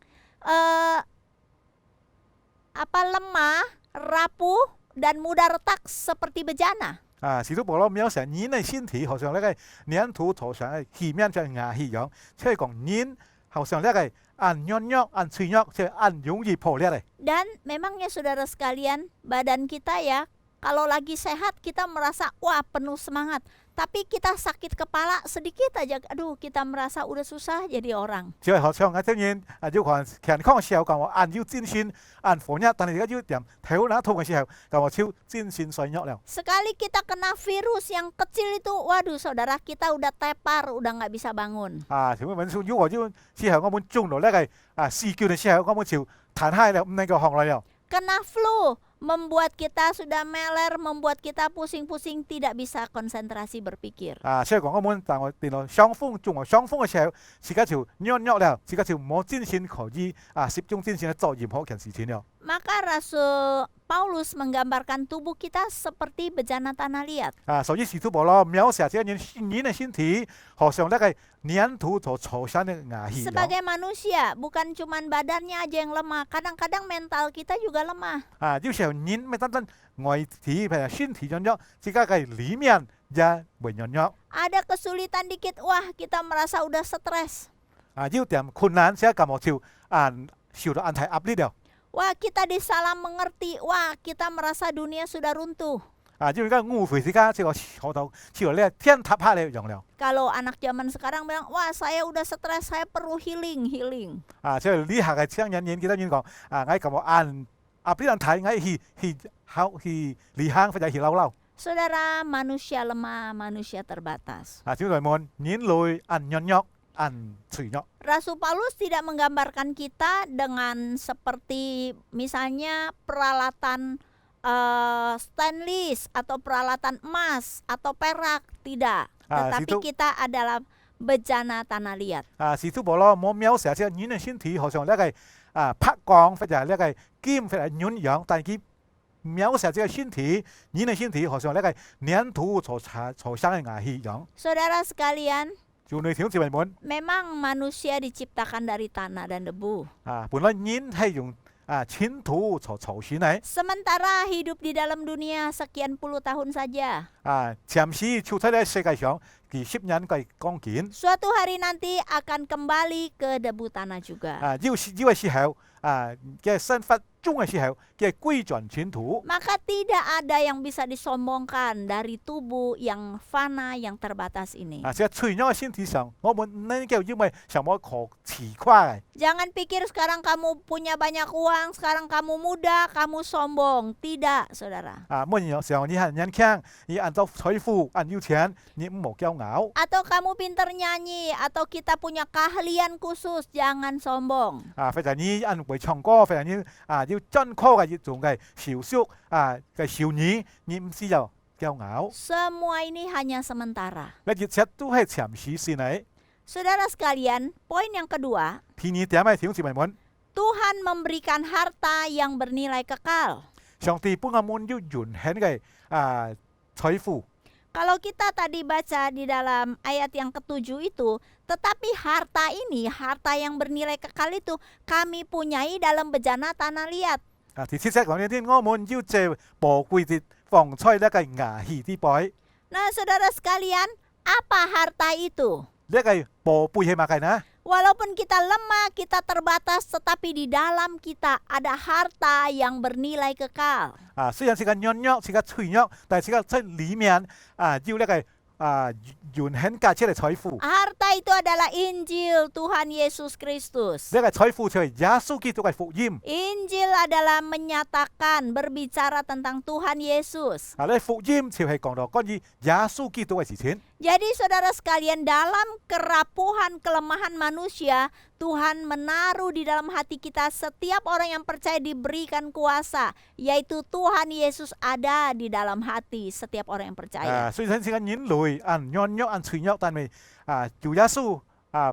lemah, rapuh dan mudah retak seperti bejana. 使徒保羅描寫人嘅身體好像呢個粘土塗上嘅器面嘅牙器一樣，即係講人好像呢個按軟弱、按脆弱，即係按容易破裂嘅。 Dan memangnya saudara sekalian, badan kita ya, kalau lagi sehat kita merasa wah penuh semangat. Tapi kita sakit kepala sedikit aja, aduh kita merasa udah susah jadi orang. 即係好像我當然要看健康嘅時候，咁我按要精神按火熱，但係而家要點頭那痛嘅時候，咁我超精神衰弱了。 Sekali kita kena virus yang kecil itu, waduh saudara kita udah tepar, udah nggak bisa bangun. 請問文書，如果要之後我們中到呢個試卷嘅時候，我們就彈開了，唔能夠行來了。 Kena flu membuat kita sudah meler, membuat kita pusing-pusing, tidak bisa konsentrasi berpikir. 即係講我們但我電腦傷風中傷風嘅時候，自己就弱弱了，自己就冇精神可以集中精神去做任何件事情了。 Maka Rasul Paulus menggambarkan tubuh kita seperti bejana tanah liat. 所以使徒保羅描寫這人嘅身體，好像呢個粘土所塗上嘅牙器一樣。 Sebagai manusia, bukan cuman badannya aja yang lemah, kadang-kadang mental kita juga lemah. 有時候人咪單單外體譬如身體軟弱，自己嘅裡面也會軟弱。 Ada kesulitan dikit, wah kita merasa udah stres. 要點困難，即係咁我就受到安太壓力了。 Wah kita disalah mengerti, wah kita merasa dunia sudah runtuh. 因為而家誤會自己，即係學到似呢天塌下嚟樣了。 Kalau anak zaman sekarang bilang, wah saya udah stres, saya perlu healing. 即係呢下嘅青人記得人講，我咁我按壓力人睇，我去離行或者去嬲。 Saudara, manusia lemah, manusia terbatas. 小弟們，人類按軟弱，按脆弱。 Rasul Paulus tidak menggambarkan kita dengan seperti misalnya peralatan stainless atau peralatan emas atau perak, tidak. Tetapi kita adalah bejana tanah liat. 使徒保羅冇描寫即係人嘅身體，好像呢個拍鋼或者呢個劍或者軟樣，但係佢描寫這個身體，人嘅身體好像呢個粘土所生嘅牙器一樣。 Saudara sekalian, 就你條姊妹們， memang manusia diciptakan dari tanah dan debu. 本來人係用塵土所造成嘅。 Sementara hidup di dalam dunia sekian puluh tahun saja. 暫時處喺呢世界上幾十年嘅光景。 Suatu hari nanti akan kembali ke debu tanah juga. 要嘅時候，嘅身法中嘅時候嘅歸轉塵土。 Maka tidak ada yang bisa disombongkan dari tubuh yang fana, yang terbatas ini. 即係脆弱嘅身體上，我們唔能夠因為什麼可自誇嘅。 Jangan pikir sekarang kamu punya banyak uang, sekarang kamu muda, kamu sombong. Tidak, saudara. 乜嘢時候你係年輕，你按照財富、按有錢，你唔好驕傲。 Atau kamu pintar nyanyi, atau kita punya keahlian khusus, jangan sombong. 或者你按會唱歌，或者你要專科嘅一種嘅小說嘅少年，你唔需要驕傲。 Semua ini hanya sementara. 呢一切都係暫時性嚟。 Saudara sekalian, poin yang kedua, 第二點係弟兄姊妹們， Tuhan memberikan harta yang bernilai kekal. 上帝幫我們要完全嘅財富。 Kalau kita tadi baca di dalam ayat yang ketujuh itu, tetapi harta ini, harta yang bernilai kekal itu kami punyai dalam bejana tanah liat. 第七節講呢啲，我們要借寶貴的放出呢個牙器啲寶。 Nah, saudara sekalian, apa harta itu? 呢個寶貝係乜嘅呢？ Walaupun kita lemah, kita terbatas, tetapi di dalam kita ada harta yang bernilai kekal. 雖然是個軟弱，是個脆弱，但係是個在裡面要呢個完全價值嘅財富。 Harta itu adalah Injil Tuhan Yesus Kristus. 呢個財富就係耶穌基督嘅福音。 Injil adalah menyatakan, berbicara tentang Tuhan Yesus. 呢福音就係講到關於耶穌基督嘅事情。Jadi saudara sekalian, dalam kerapuhan kelemahan manusia, Tuhan menaruh di dalam hati kita setiap orang yang percaya diberikan kuasa, yaitu Tuhan Yesus ada di dalam hati setiap orang yang percaya. 雖然是個人類按軟弱按脆弱，但係主耶穌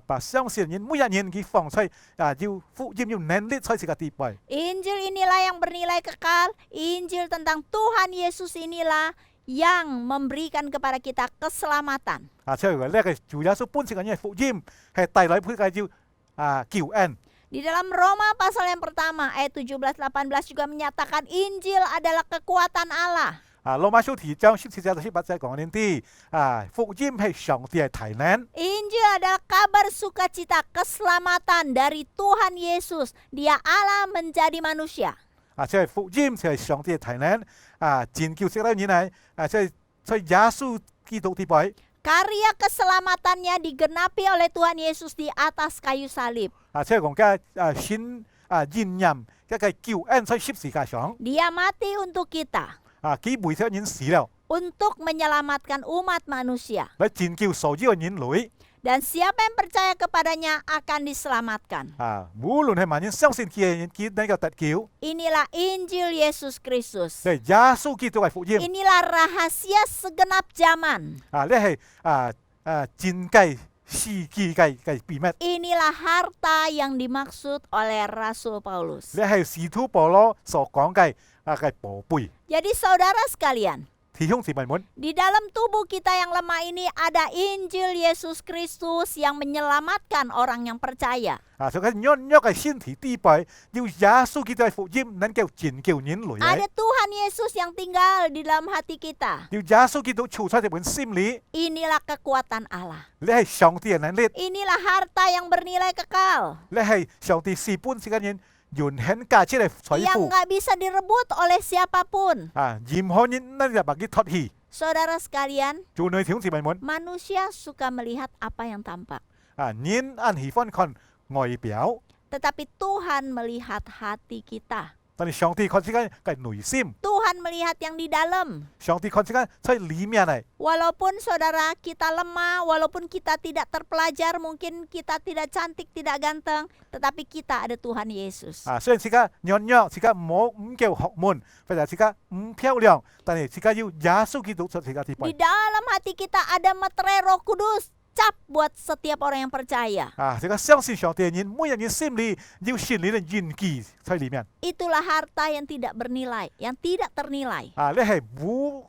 把相信人每一人佢放出要福音要能力才是個地位。 Injil inilah yang bernilai kekal. Injil tentang Tuhan Yesus inilah yang memberikan kepada kita keselamatan. 即係話呢個主耶穌本身嘅福音係帶來佢嘅要救恩。 Di dalam Roma pasal yang pertama ayat 17-18 juga menyatakan Injil adalah kekuatan Allah. 羅馬書2章17節到18節講呢啲福音係上帝嘅提能。 Injil adalah kabar sukacita keselamatan dari Tuhan Yesus. Dia Allah menjadi manusia. 即係福音就係上帝嘅提能拯救世人嚟即係耶穌基督地位。 Karya keselamatannya digenapi oleh Tuhan Yesus di atas kayu salib. 即係講嘅先現任一個救恩在十字架上 Dia mati untuk kita, 佢為咗人死了， untuk menyelamatkan umat manusia. 嚟拯救所有嘅人類。 Dan siapa yang percaya kepadanya akan diselamatkan. 無論係萬人相信佢嘅人，佢能夠得救。 Inilah Injil Yesus Kristus. 即係耶穌基督嘅福音。 Inilah rahasia segenap zaman. 呢係戰計世紀嘅秘密。 Inilah harta yang dimaksud oleh Rasul Paulus. 呢係使徒保羅所講嘅寶貝。 Jadi saudara sekalian, 弟兄姊妹們， di dalam tubuh kita yang lemah ini ada Injil Yesus Kristus yang menyelamatkan orang yang percaya. 所以軟弱嘅身體地位，要耶穌基督嘅福音能夠拯救人類。 Ada Tuhan Yesus yang tinggal di dalam hati kita. 要耶穌基督處在這本心裏， Inilah kekuatan Allah. 呢係上帝嘅能力， Inilah harta yang bernilai kekal, 呢係上帝是本是個人永恆價值嘅財 yang 富。 nggak bisa direbut oleh siapapun. 任何人能夠把佢脫去。 Saudara sekalian, 做女弟兄姊妹們， manusia suka melihat apa yang tampak, 人喜歡看外表， tetapi Tuhan melihat hati kita. 但係上帝看自己嘅內心， Tuhan melihat yang di dalam. 上帝看自己在裡面嚟。 Walaupun saudara kita lemah, walaupun kita tidak terpelajar, mungkin kita tidak cantik, tidak ganteng, tetapi kita ada Tuhan Yesus. 雖然自己軟弱，自己唔夠學問，或者自己唔漂亮，但係自己要耶穌基督做自己地 Di 位。 dalam hati kita ada meterai Roh Kudus, cap buat setiap orang yang percaya. 自己相信上帝嘅人，每人嘅心裏要信你嘅印記喺裡面。 Itulah harta yang tidak bernilai, yang tidak ternilai. 呢係冇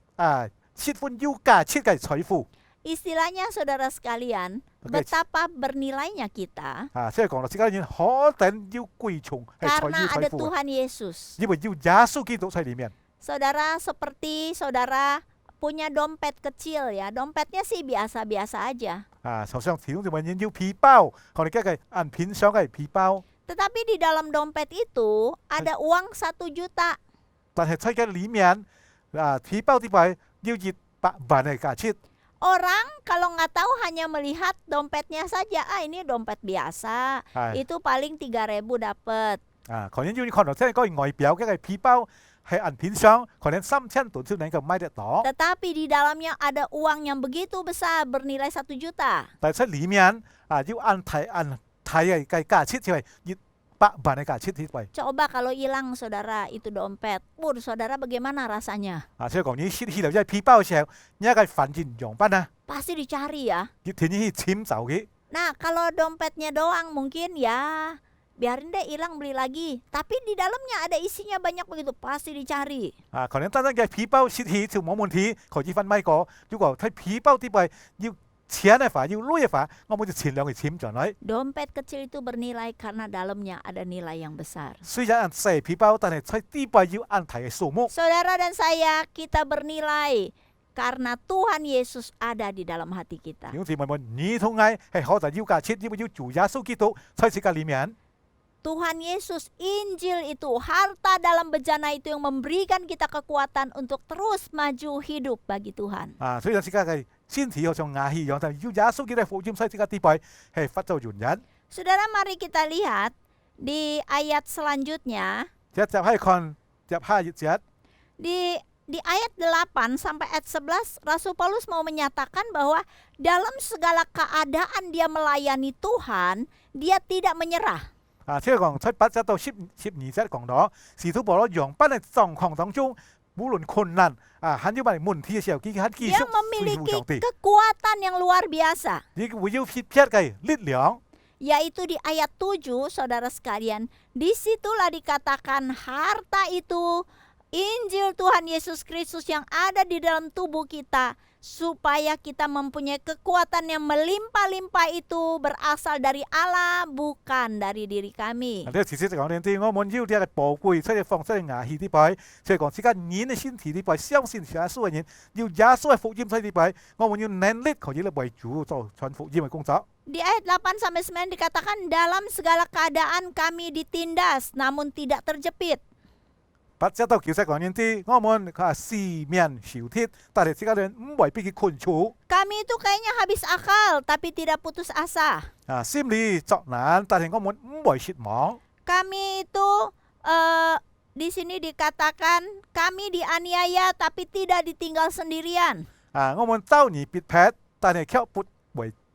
切分要價值嘅財富。 Istilahnya saudara sekalian, Oke. betapa bernilainya kita 即係講到自己嘅人可等要貴重係財 karena 要 ada 財富， Tuhan Yesus. 因為要耶穌基督喺裡面。 Saudara seperti saudara punya dompet kecil ya, dompetnya sih biasa-biasa aja. 首相始終就揾人要皮包，我哋嘅銀片上嘅皮包， Tetapi di dalam dompet itu ada uang 1 juta. 但係喺嘅裡面皮包啲位要100萬嘅價錢。 Orang kalau nggak tahu hanya melihat dompetnya saja, ini dompet biasa, itu paling 3.000 dapat. 可能要看到即係嗰個外表嘅皮包係銀片上，可能3000度先能夠買得到。 Tetapi di dalamnya ada uang yang begitu besar bernilai 1 juta. 但係喺裡面要按睇嘅價錢就係100萬嘅價錢啲位。 Coba kalau hilang saudara itu dompet, saudara bagaimana rasanya? 所以講你失去了一皮包嘅時候，一個犯罪用品Pasti dicari ya. 要填去簽走嘅。 Nah kalau dompetnya doang mungkin ya biarin deh hilang beli lagi. Tapi di dalamnya ada isinya banyak begitu, pasti dicari. 可能單單嘅皮包失去就冇問題，可以翻買過。如果睇皮包啲位要錢嘅話，要攞嘅話，我冇就前兩個簽進來。 Dompet kecil itu bernilai karena dalamnya ada nilai yang besar. 雖然按細皮包，但係睇啲位要按睇嘅數目。 Saudara dan saya, kita bernilai karena Tuhan Yesus ada di dalam hati kita. 弟兄姊妹們，你同我係可能要價錢，因為要主耶穌基督在世界裡面。 Tuhan Yesus, Injil itu, harta dalam bejana itu yang memberikan kita kekuatan untuk terus maju hidup bagi Tuhan. 雖然自己嘅身體好像瓦器一樣，但係要耶穌基督嘅福音在世界地位係發咗原因。 Saudara, mari kita lihat di ayat selanjutnya. 一集係看入下一節， Di Di ayat 8 sampai ayat 11 Rasul Paulus mau menyatakan bahwa dalam segala keadaan dia melayani Tuhan, dia tidak menyerah. 即係講出8節到12節講到，使徒保羅用不嘅狀況當中，無論困難還要問問題嘅時候，佢繼 Dia 續恢復 memiliki 上帝， kekuatan yang luar biasa, 你會要撇撇嘅力量。 yaitu di ayat 7 saudara sekalian. Disitulah dikatakan harta itu Injil Tuhan Yesus Kristus yang ada di dalam tubuh kita, supaya kita mempunyai kekuatan yang melimpah-limpah itu berasal dari Allah, bukan dari diri kami. 呢個事實就講呢啲，我們要啲嘅寶貴，即係放喺牙氣啲擺，即係講自家人嘅身體啲擺，相信耶穌嘅人，要耶穌嘅福音喺啲擺，我們要能力可以嚟為主做傳福音嘅工作。 Di ayat 8 sampai 9 dikatakan dalam segala keadaan kami ditindas namun tidak terjepit. 8節到9節講呢啲，我們四面受鐵，但係自家人唔為俾佢困住， Kami itu kayaknya habis akal tapi tidak putus asa. 心裏作難，但係我們唔為失望。 Kami itu di sini dikatakan kami dianiaya tapi tidak ditinggal sendirian. 我們遭遇逼迫，但係卻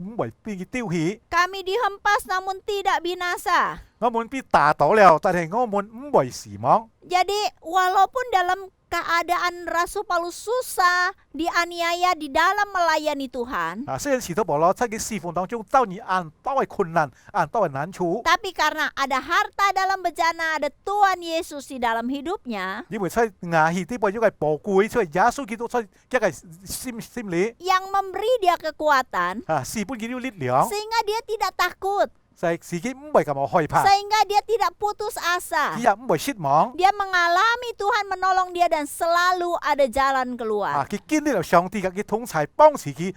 唔為俾佢丟棄。 Kami dihempas namun tidak binasa. 我們被打倒了，但係我們唔為死亡。 Jadi walaupun dalam keadaan Rasul Paulus susah, dianiaya di dalam melayani Tuhan, 雖然使徒保羅在佢侍奉當中遭遇很多嘅困難，很多嘅難處， tapi karena ada harta dalam bejana, ada Tuhan Yesus di dalam hidupnya, 因為在牙氣啲為咗係寶貴，所以耶穌基督在一個心裏 yang memberi dia kekuatan, 是本佢啲力量， sehingga dia tidak takut, 就係自己唔為咁害怕， sehingga dia tidak putus asa. 佢又唔為失望。 Dia mengalami Tuhan menolong dia dan selalu ada jalan keluar. 佢經歷了上帝嘅統裁幫持佢，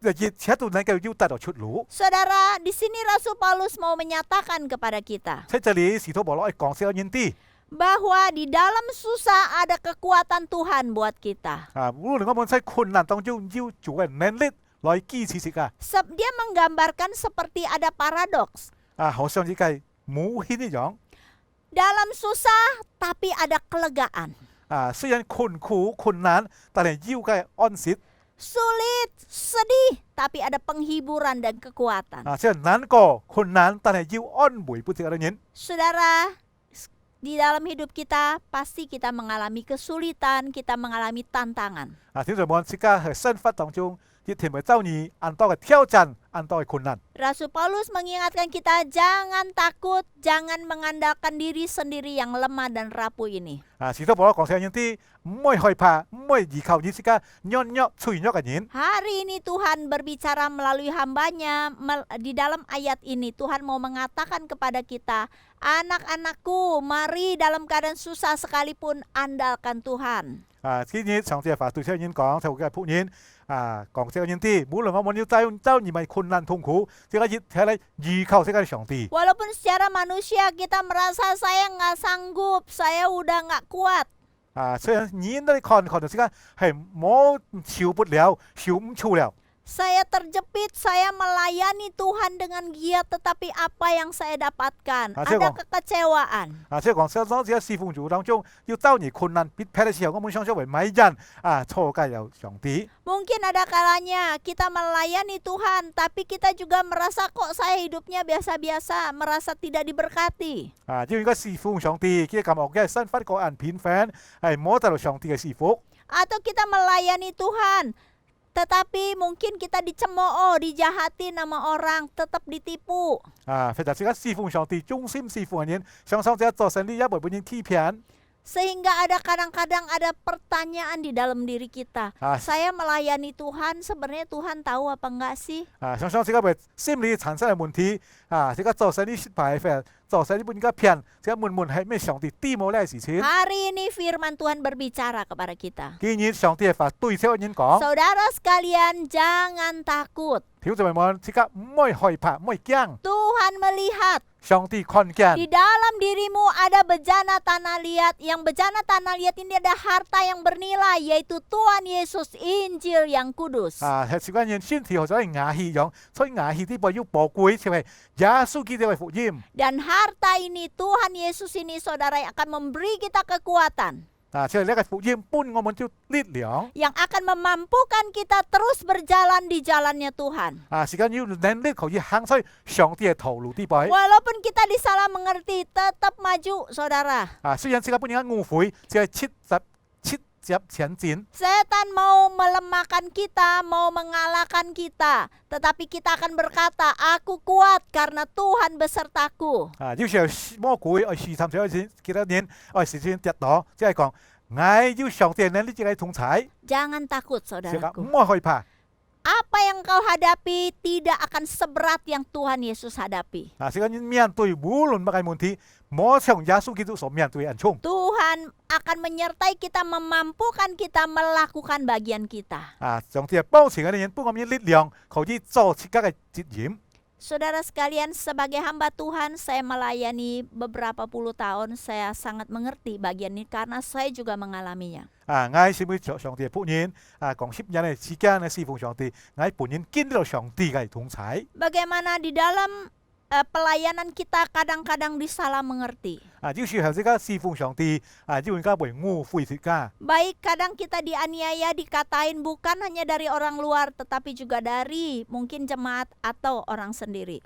而且都能夠要得到出路。 Saudara, di sini Rasul Paulus mau menyatakan kepada kita 喺這裡使徒保羅係講少一啲， bahwa di dalam susah ada kekuatan Tuhan buat kita. 無論我們在困難當中要做嘅能力來支持自己， Dia menggambarkan seperti ada paradoks. 好像呢個係武器一樣。 Dalam susah tapi ada kelegaan. 雖然困苦困難，但係要嘅安息。 Sulit, sedih, tapi ada penghiburan dan kekuatan. 雖然難過困難，但係要安慰不自己嘅人。 Saudara, di dalam hidup kita pasti kita mengalami kesulitan, kita mengalami tantangan. 聽眾們，自家喺生活當中，亦甜蜜遭遇很多嘅挑戰，很多嘅困難。 Rasul Paulus mengingatkan kita jangan takut, jangan mengandalkan diri sendiri yang lemah dan rapuh ini. 使徒保羅講少一啲，唔可以害怕，唔可以依靠你自家軟弱脆弱嘅人。 Hari ini Tuhan berbicara melalui hambanya. Di dalam ayat ini Tuhan mau mengatakan kepada kita, anak-anakku, mari dalam keadaan susah sekalipun andalkan Tuhan. 今日上帝嘅話對少人講，就嘅僕人講少人啲，無論我們要遭遇咪困難痛苦，即係睇嚟依靠即係上帝。 Walaupun secara manusia kita merasa saya nggak sanggup, saya udah nggak kuat. 雖然人都看到即係係冇受不了，受唔住了。 Saya terjepit, saya melayani Tuhan dengan giat, tetapi apa yang saya dapatkan? Saya Ada kok- kekecewaan. 即係講相當喺侍奉主當中，要遭遇困難逼迫嘅時候，我們相信為米人錯解有上帝。 Mungkin ada kalanya kita melayani Tuhan, tapi kita juga merasa kok saya hidupnya biasa-biasa, merasa tidak diberkati. 要應該侍奉上帝，佢嘅感覺嘅生活個人偏反，係摸得到上帝嘅賜福。 Atau kita melayani Tuhan, tetapi mungkin kita dicemooh, dijahati nama orang, tetap ditipu. 或者自己侍奉上帝、忠心侍奉嘅人，相信即係做生意一為本人欺騙。 Sehingga ada kadang-kadang ada pertanyaan di dalam diri kita. Saya melayani Tuhan, sebenarnya Tuhan tahu apa enggak sih? 相信自己為心理產生嘅問題，自己做生意失敗嘅，做生意本人騙，自己悶係咩上帝啲冇呢嘅事情。 Hari ini firman Tuhan berbicara kepada kita. 今日上帝嘅話對少人講， Saudara sekalian, jangan takut. 聽眾們，自己唔可以害怕，唔可以驚。 Tuhan melihat 上帝看見。 di dalam dirimu ada bejana tanah liat. Yang bejana tanah liat ini ada harta yang bernilai, yaitu Tuhan Yesus, Injil yang kudus. 係事關人身體或者係牙氣樣，所以牙氣啲要寶貴，就係耶穌基督嘅福音。 Dan harta ini, Tuhan Yesus ini saudara yang akan memberi kita kekuatan. 所以呢個福音伴我們就力量， yang akan memampukan kita terus berjalan di jalannya Tuhan. 時間要能力可以行在上帝嘅道路底背。 Walaupun kita disalah mengerti, tetap maju, saudara. 雖然時間半年誤會，只係切前進。 Setan mau melemahkan kita, mau mengalahkan kita, tetapi kita akan berkata, aku kuat karena Tuhan besertaku. 有時候魔鬼試探咗幾多年，時先跌倒，即係講，我要上帝能力只係同在， Jangan takut, 即係 saudaraku. 唔好害怕。 Apa yang kau hadapi tidak akan seberat yang Tuhan Yesus hadapi. 時間面對無論乜嘅問題，冇像耶穌基督所面對嘅重。 Tuhan akan menyertai kita, memampukan kita melakukan bagian kita. 上帝幫助我哋人，幫我哋力量，可以做自己嘅責任。 Saudara sekalian, sebagai hamba Tuhan, saya melayani beberapa puluh tahun. Saya sangat mengerti bagian ini karena saya juga mengalaminya. 我是為上帝嘅僕人，講10年嘅時間嘅侍奉上帝，我本人見到上帝嘅同在。 Bagaimana di dalam pelayanan kita kadang-kadang disalah mengerti. 有時候自己侍奉上帝，要人家為誤會自己。 Baik, kadang kita dianiaya, dikatain bukan hanya dari orang luar, tetapi juga dari mungkin jemaat atau orang sendiri.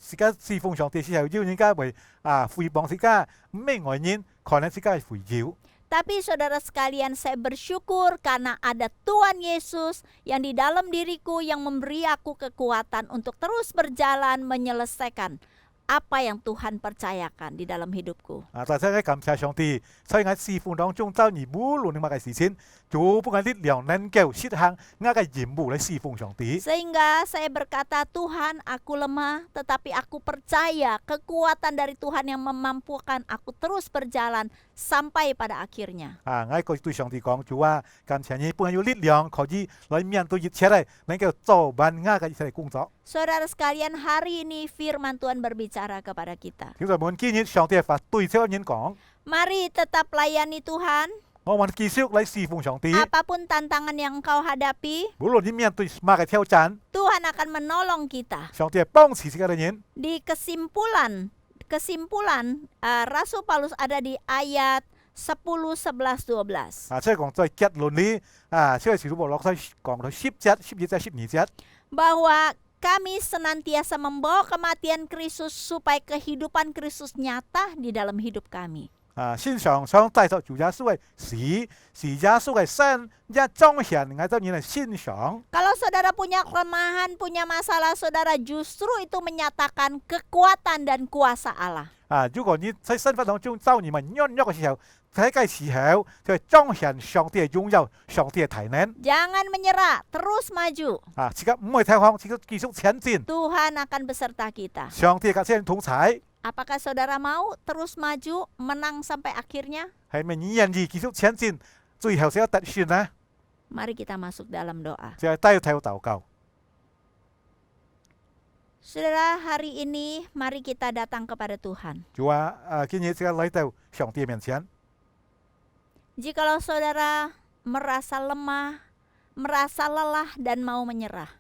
自己侍奉上帝時候，要人家為誹謗自己，唔係外人，可能自己係誹謗。 Tapi saudara sekalian, saya bersyukur karena ada Tuhan Yesus yang di dalam diriku yang memberi aku kekuatan untuk terus berjalan menyelesaikan apa yang Tuhan percayakan di dalam hidupku. 但係我感謝上帝，所以我侍奉當中遭遇無論乜嘅事情，就幫我力量能夠實行我嘅任務嚟侍奉上帝。 Sehingga saya berkata, Tuhan, aku lemah, tetapi aku percaya kekuatan dari Tuhan yang memampukan aku terus berjalan sampai pada akhirnya. 我對上帝講，主啊，感謝你幫我有力量，可以嚟面對一切嚟，能夠做完我嘅一切工作。 Saudara sekalian, hari ini firman Tuhan berbicara kepada kita. 小在們今日上帝法對這人講， Mari tetap layani Tuhan. 我們繼續嚟侍奉上帝， Apapun tantangan yang kau hadapi, 無論你面對乜嘅挑戰， Tuhan akan menolong kita. 上帝係幫持自己嘅人。 Di kesimpulan Rasul Paulus ada di ayat 10, 11, 12. 即係講在結論裏，即係使徒保羅在講到10節、11節、12節。 Bahwa kami senantiasa membawa kematian Kristus supaya kehidupan Kristus nyata di dalam hidup kami. 線上想帶着主耶穌嘅死，是耶穌嘅身，一彰顯我哋人嘅線上。 Kalau saudara punya kelemahan, punya masalah, saudara justru itu menyatakan kekuatan dan kuasa Allah. 如果你喺身份當中遭你們軟弱嘅時候，喺嘅時候就係彰顯上帝嘅擁有，上帝嘅大能。 Jangan menyerah, terus maju. 自己唔係睇向，自己繼續前進。 Tuhan akan beserta kita. 上帝嘅先同在， Apakah saudara mau terus maju, menang sampai akhirnya? 係咪你願意繼續前進，最後先得勝呢？ Mari kita masuk dalam doa. 就係低頭禱告。 Saudara, hari ini mari kita datang kepada Tuhan. 主啊，今日自己嚟到上帝面前。 Jikalau saudara merasa lemah, merasa lelah dan mau menyerah,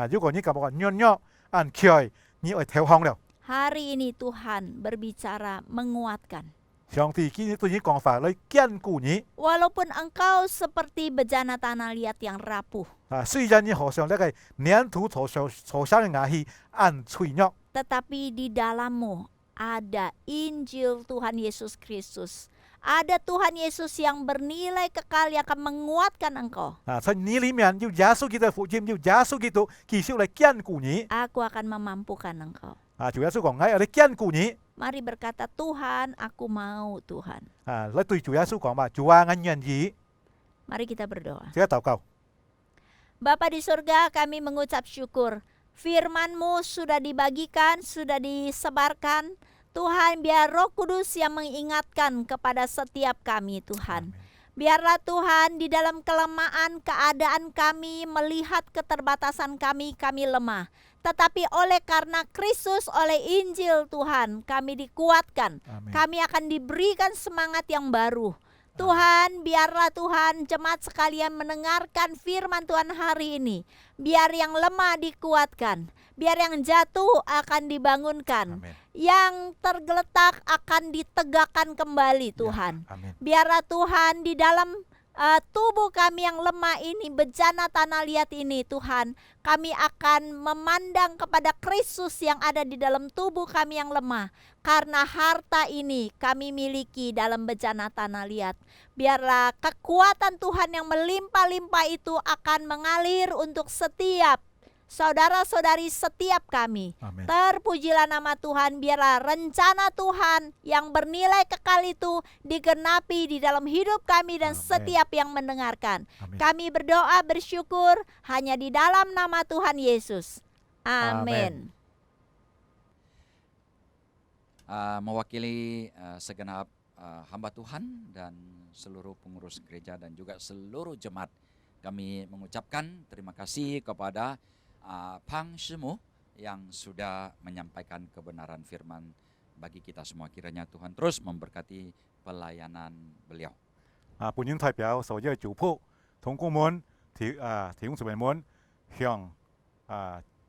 如果你感覺軟弱、硬強，你會投降了。 hari ini Tuhan berbicara menguatkan. 上帝今日對你講法嚟堅固你。 Walaupun engkau seperti bejana tanah liat yang rapuh, 雖然你好像那個粘土所生嘅瓦器硬脆弱， tetapi di dalammu ada Injil Tuhan Yesus Kristus. Ada Tuhan Yesus yang bernilai kekal yang akan menguatkan engkau. 在你裡面有耶穌基督嘅福音，有耶穌基督繼續嚟堅固你。 Aku akan memampukan engkau. 主耶穌講：我要嚟堅固你。 Mari berkata, Tuhan, aku mau Tuhan. 嚟對主耶穌講吧，主啊，我願意。 Mari kita berdoa. 即刻禱告。 Bapa di surga, kami mengucap syukur. Firman-Mu sudah dibagikan, sudah disebarkan. Tuhan, biar Roh Kudus yang mengingatkan kepada setiap kami, Tuhan. Biarlah Tuhan di dalam kelemahan keadaan kami, melihat keterbatasan kami lemah. Tetapi oleh karena Kristus, oleh Injil Tuhan, kami dikuatkan. Amin. Kami akan diberikan semangat yang baru. Tuhan, biarlah Tuhan jemaat sekalian mendengarkan firman Tuhan hari ini. Biar yang lemah dikuatkan. biar yang jatuh akan dibangunkan, Amin. yang tergeletak akan ditegakkan kembali Tuhan. Ya, amin. Biarlah Tuhan di dalam tubuh kami yang lemah ini, bejana tanah liat ini Tuhan, kami akan memandang kepada Kristus yang ada di dalam tubuh kami yang lemah. Karena harta ini kami miliki dalam bejana tanah liat. Biarlah kekuatan Tuhan yang melimpah-limpah itu akan mengalir untuk setiap saudara-saudari setiap kami. Amin. Terpujilah nama Tuhan, biarlah rencana Tuhan yang bernilai kekal itu digenapi di dalam hidup kami dan Amin. setiap yang mendengarkan. Amin. Kami berdoa bersyukur hanya di dalam nama Tuhan Yesus. Amin. Mewakili segenap hamba Tuhan dan seluruh pengurus gereja dan juga seluruh jemaat, kami mengucapkan terima kasih kepada Pang Shimu yang sudah menyampaikan kebenaran firman bagi kita semua. Kiranya Tuhan terus memberkati pelayanan beliau. 本人代表所有主仆、同工們、弟兄姊妹們向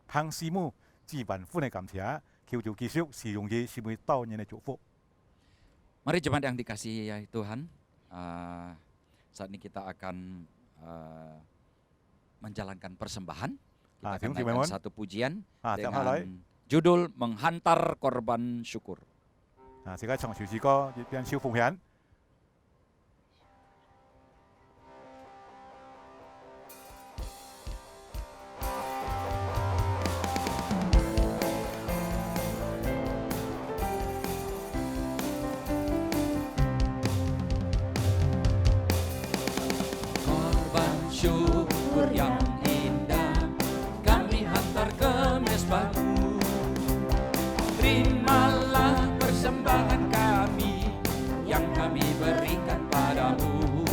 潘師母致萬歡嘅感謝，求主繼續使用佢姊妹多年嘅祝福。 Mari jemaat yang dikasihi Tuhan, saat ini kita akan menjalankan persembahan. Kita akan naikkan satu pujian dengan judul Menghantar Korban Syukur. 而家唱首詩歌，一邊小奉獻。 Korban syukur yang indah kami hantar ke mezbahmu. Terimalah persembahan kami yang kami berikan padamu.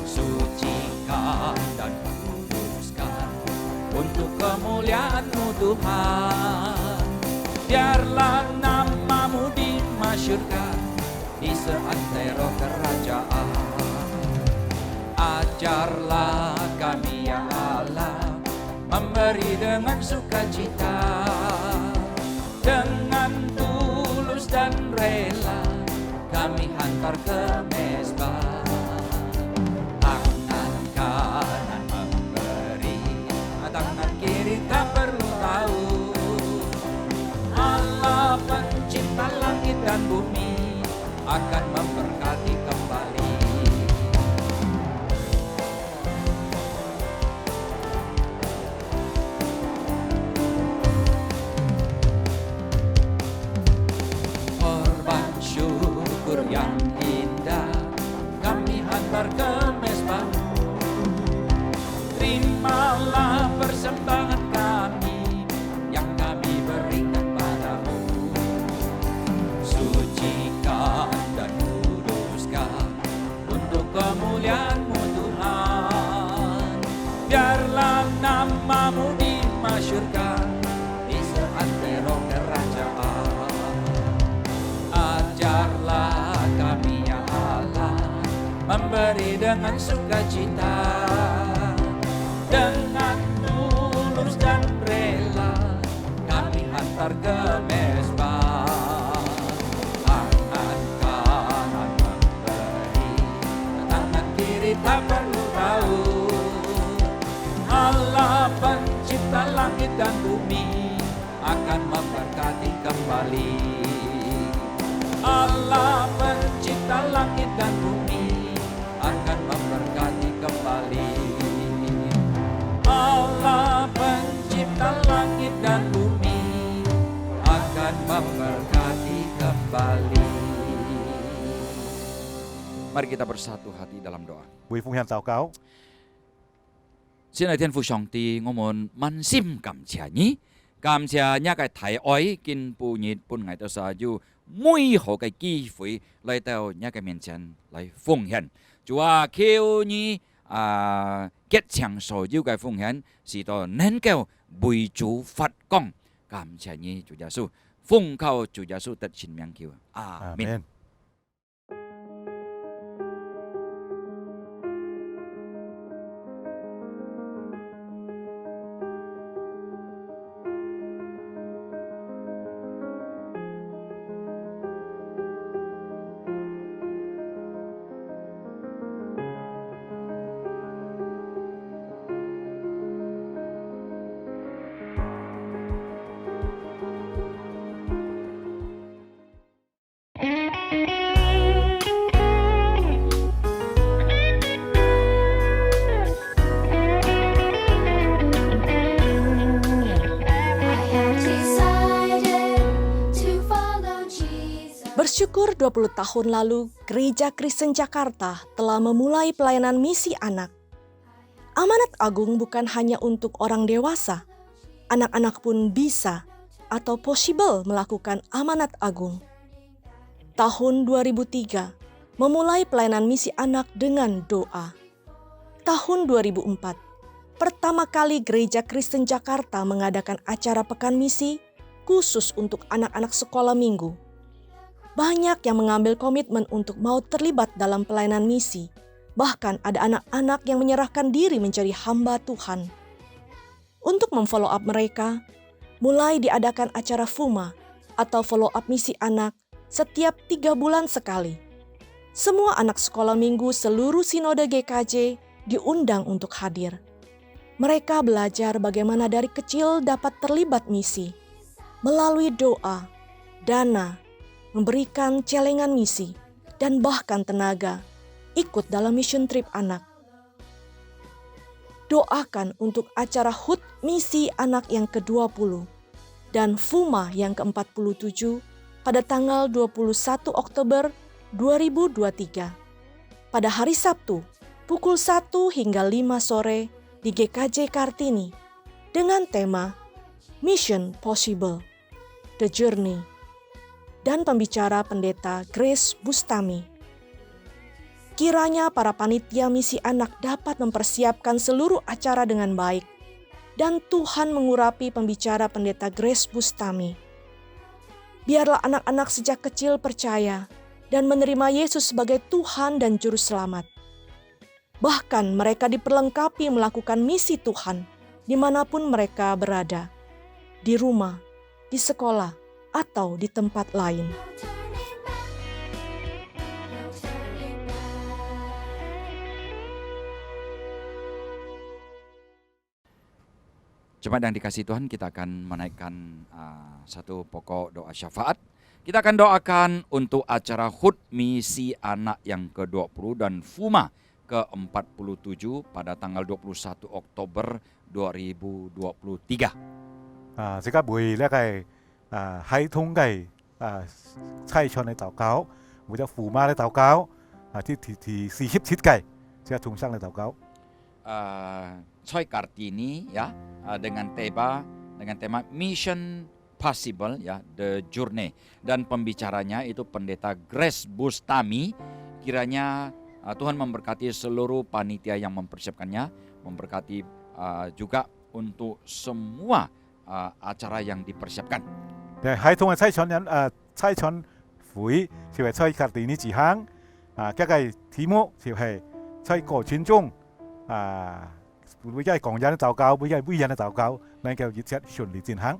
Sucikan dan kuduskan untuk kemuliaan-Mu Tuhan. Biarlah namamu dimasyhurkan di seantero kerajaan. Ajarlah kami ya Allah memberi dengan sukacita, dengan tulus dan rela kami hantar ke mezbah. Tangan kanan memberi, tangan kiri tak perlu tahu. Allah pencipta langit dan bumi akan memberkati kembali. Korban syukur yang indah kami hantar ke mezbahmu. Terimalah persembahan kami yang kami berikan padamu. Sucikan dan kuduskan untuk kemuliaan-Mu Tuhan. Biarlah namamu dimasyhurkan di seantero kerajaan. Ajarlah kami ya Allah memberi dengan sukacita, dengan tulus dan rela kami hantar ke mezbah. Tangan kanan memberi, tangan kiri tak perlu tahu. Allah pencipta langit dan bumi akan memberkati kembali. Allah pencipta langit dan bumi akan memberkati kembali. Allah pencipta langit dan bumi akan memberkati kembali. Mari kita bersatu hati dalam doa. 會奉獻禱告， Xin lạy Thiên父Song Ti, ngô môn man sim cảm謝Nhí, cảm謝nhá cái thái oi kinh bù nhịt bùn ngày tao sa du mỗi hồ cái機會來到nhá cái miền chân來奉獻. Chúa kêu Nhí kết chẳng sở hữu cái奉獻, chỉ đó nên kêu bùi chủ Phật công. Cảm謝Nhí Chúa Giêsu,奉靠Chúa Giêsu tất xin miệng kêu. 阿 Amen. 門。Bersyukur 20 tahun lalu, Gereja Kristen Jakarta telah memulai pelayanan misi anak. Amanat agung bukan hanya untuk orang dewasa, anak-anak pun bisa atau possible melakukan amanat agung. Tahun 2003, memulai pelayanan misi anak dengan doa. Tahun 2004, pertama kali Gereja Kristen Jakarta mengadakan acara pekan misi khusus untuk anak-anak sekolah minggu. Banyak yang mengambil komitmen untuk mau terlibat dalam pelayanan misi. Bahkan ada anak-anak yang menyerahkan diri menjadi hamba Tuhan. Untuk memfollow up mereka, mulai diadakan acara FUMA atau follow up misi anak setiap 3 bulan sekali. Semua anak sekolah minggu seluruh sinode GKJ diundang untuk hadir. Mereka belajar bagaimana dari kecil dapat terlibat misi, melalui doa, dana, memberikan celengan misi, dan bahkan tenaga, ikut dalam mission trip anak. Doakan untuk acara HUT Misi Anak yang ke-20 dan FUMA yang ke-47 pada tanggal 21 Oktober 2023. Pada hari Sabtu, pukul 1 hingga 5 sore di GKJ Kartini dengan tema Mission Possible, The Journey, dan pembicara pendeta Grace Bustami. Kiranya para panitia misi anak dapat mempersiapkan seluruh acara dengan baik, dan Tuhan mengurapi pembicara pendeta Grace Bustami. Biarlah anak-anak sejak kecil percaya dan menerima Yesus sebagai Tuhan dan Juru Selamat. Bahkan mereka diperlengkapi melakukan misi Tuhan dimanapun mereka berada, di rumah, di sekolah, atau di tempat lain. Jemaat yang dikasihi Tuhan, kita akan menaikkan satu pokok doa syafaat. Kita akan doakan untuk acara HUT Misi Anak yang ke-20 dan FUMA ke-47 pada tanggal 21 Oktober 2023. Cái buổi lễ này hay thông ngày thay cho này祷告, buổi cho phủ ma này祷告, thì si hiệp thiết cày, sẽ thùng sang này祷cáo. Choi Kartini ya dengan tema Mission Possible ya, The Journey, dan pembicaranya itu pendeta Grace Bustami. Kiranya Tuhan memberkati seluruh panitia yang mempersiapkannya, memberkati juga untuk semua acara yang dipersiapkan. Để hay thông sai chọn buổi thì phải chơi card ní chỉ hàng, cái题mục thì phải chơi cổ chiến trung, buổi cái công dân祷告, buổi cái buổi dân祷告, nên cái dịch sẽ chuẩn bị tiến hành.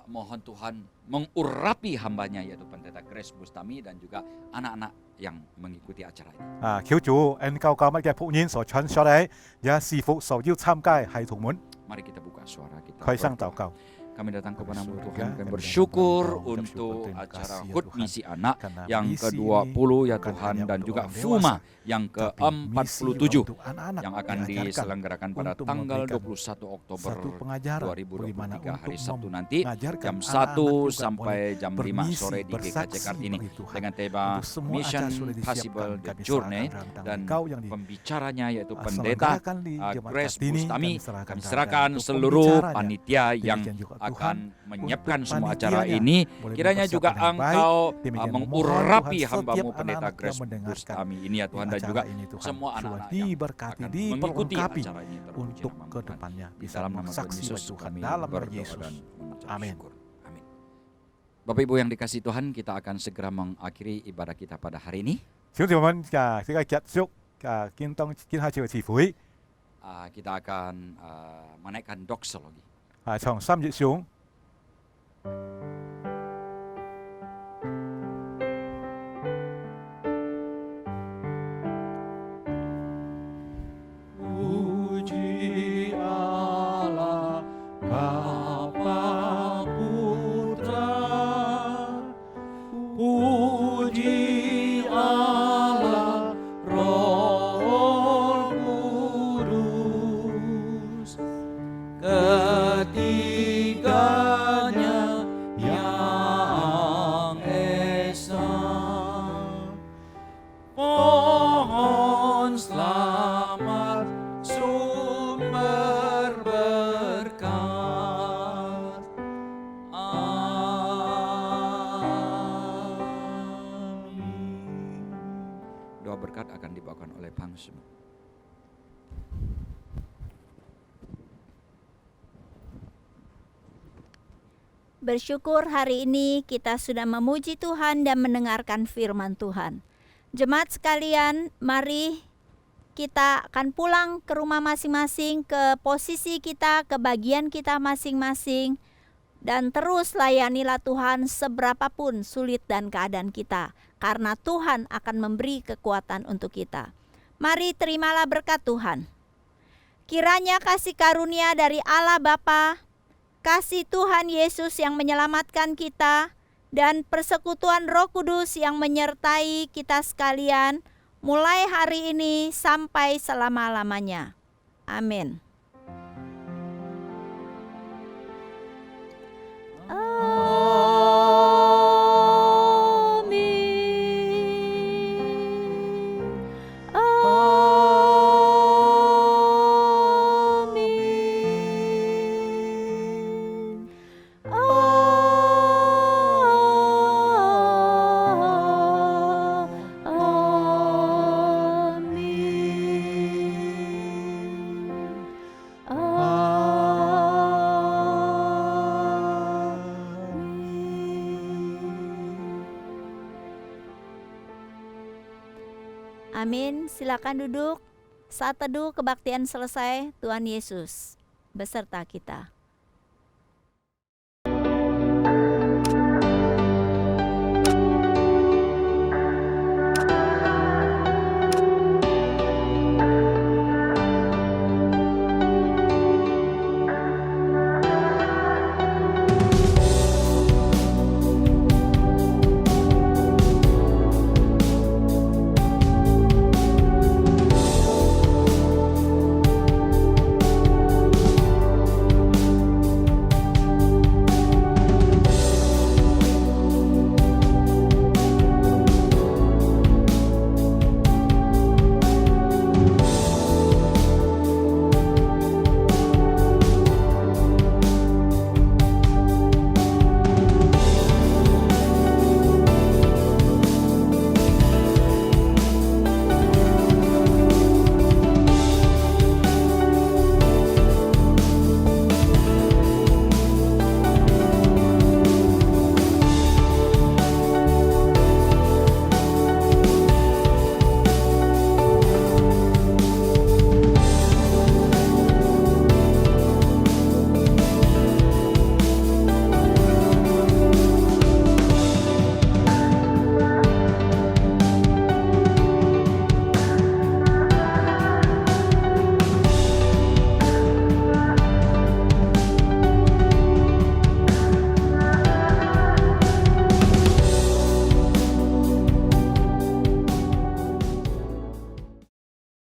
Mohon Tuhan mengurapi hambanya yaitu pendeta Grace Bustami dan juga anak-anak yang mengikuti acara ini. 求主按教教乜嘅福音所傳上嚟，也是否受邀參加系統門， Mari kita buka suara kita. 開聲禱 berdoa. 告。 Kami datang kepadamu Surga, Tuhan, kami kami bersyukur datang kepadamu, untuk terima acara kasih ya HUT Tuhan. Misi Anak Karena yang misi ke-20 ini ya bukan Tuhan, hanya dan untuk juga orang FUMA dewasa, yang tapi ke-47 misi untuk anak-anak yang akan diajarkan diselenggarakan pada untuk tanggal memberikan 21 Oktober satu pengajaran bagaimana 2023 hari untuk Sabtu nanti mengajarkan jam anak-anak 1 juga sampai boleh jam 5 bermisi, sore di GKJ bersaksi Kartini bagi Tuhan. dengan tema Untuk semua Mission acara sudah disiapkan, Possible, The kami Journey, serahkan dalam dan Engkau yang pembicaranya yaitu pendeta selenggarakan di Jemaat Grace Kartini, Bustami. kami Kami serahkan serahkan untuk seluruh pembicaranya. panitia yang Demikian juga akan Tuhan, menyiapkan untuk semua acara panitianya ini. boleh Kiranya juga mempersiapkan yang baik. Engkau Demikian mengurapi memohon Tuhan, hambamu setiap pendeta anak-anak Grace yang mendengarkan Bustami ini ya Tuhan, di dan acara juga ini, Tuhan, semua sudah anak-anak yang diberkati, akan mengikuti diperlengkapi acara ini. Terpuji untuk nama ke Tuhan. depannya Di bisa dalam nama Tuhan bersaksi Yesus bagi Tuhan kami dalam nama berdoa Yesus. dan mengucap Amin. syukur. Amin. Bapak Ibu yang dikasihi Tuhan, kita akan segera mengakhiri ibadah kita pada hari ini. Chúng tôi muốn sẽ kết thúc kiến tông kiến hai chiều chỉ phối Kita akan menaikkan doksologi. trong xăm dự xuống. Puji Allah Bapa Putra, puji Allah Roh Kudus, ketiganya yang doa berkat akan dibawakan oleh Pang Semu. Bersyukur hari ini kita sudah memuji Tuhan dan mendengarkan firman Tuhan. Jemaat sekalian, mari kita akan pulang ke rumah masing-masing, ke posisi kita, ke bagian kita masing-masing. Dan terus layanilah Tuhan seberapapun sulit dan keadaan kita. Karena Tuhan akan memberi kekuatan untuk kita. Mari terimalah berkat Tuhan. Kiranya kasih karunia dari Allah Bapa, kasih Tuhan Yesus yang menyelamatkan kita, dan persekutuan Roh Kudus yang menyertai kita sekalian, mulai hari ini sampai selama-lamanya. Amin. Amin. Silakan duduk. Saat teduh kebaktian selesai, Tuhan Yesus beserta kita.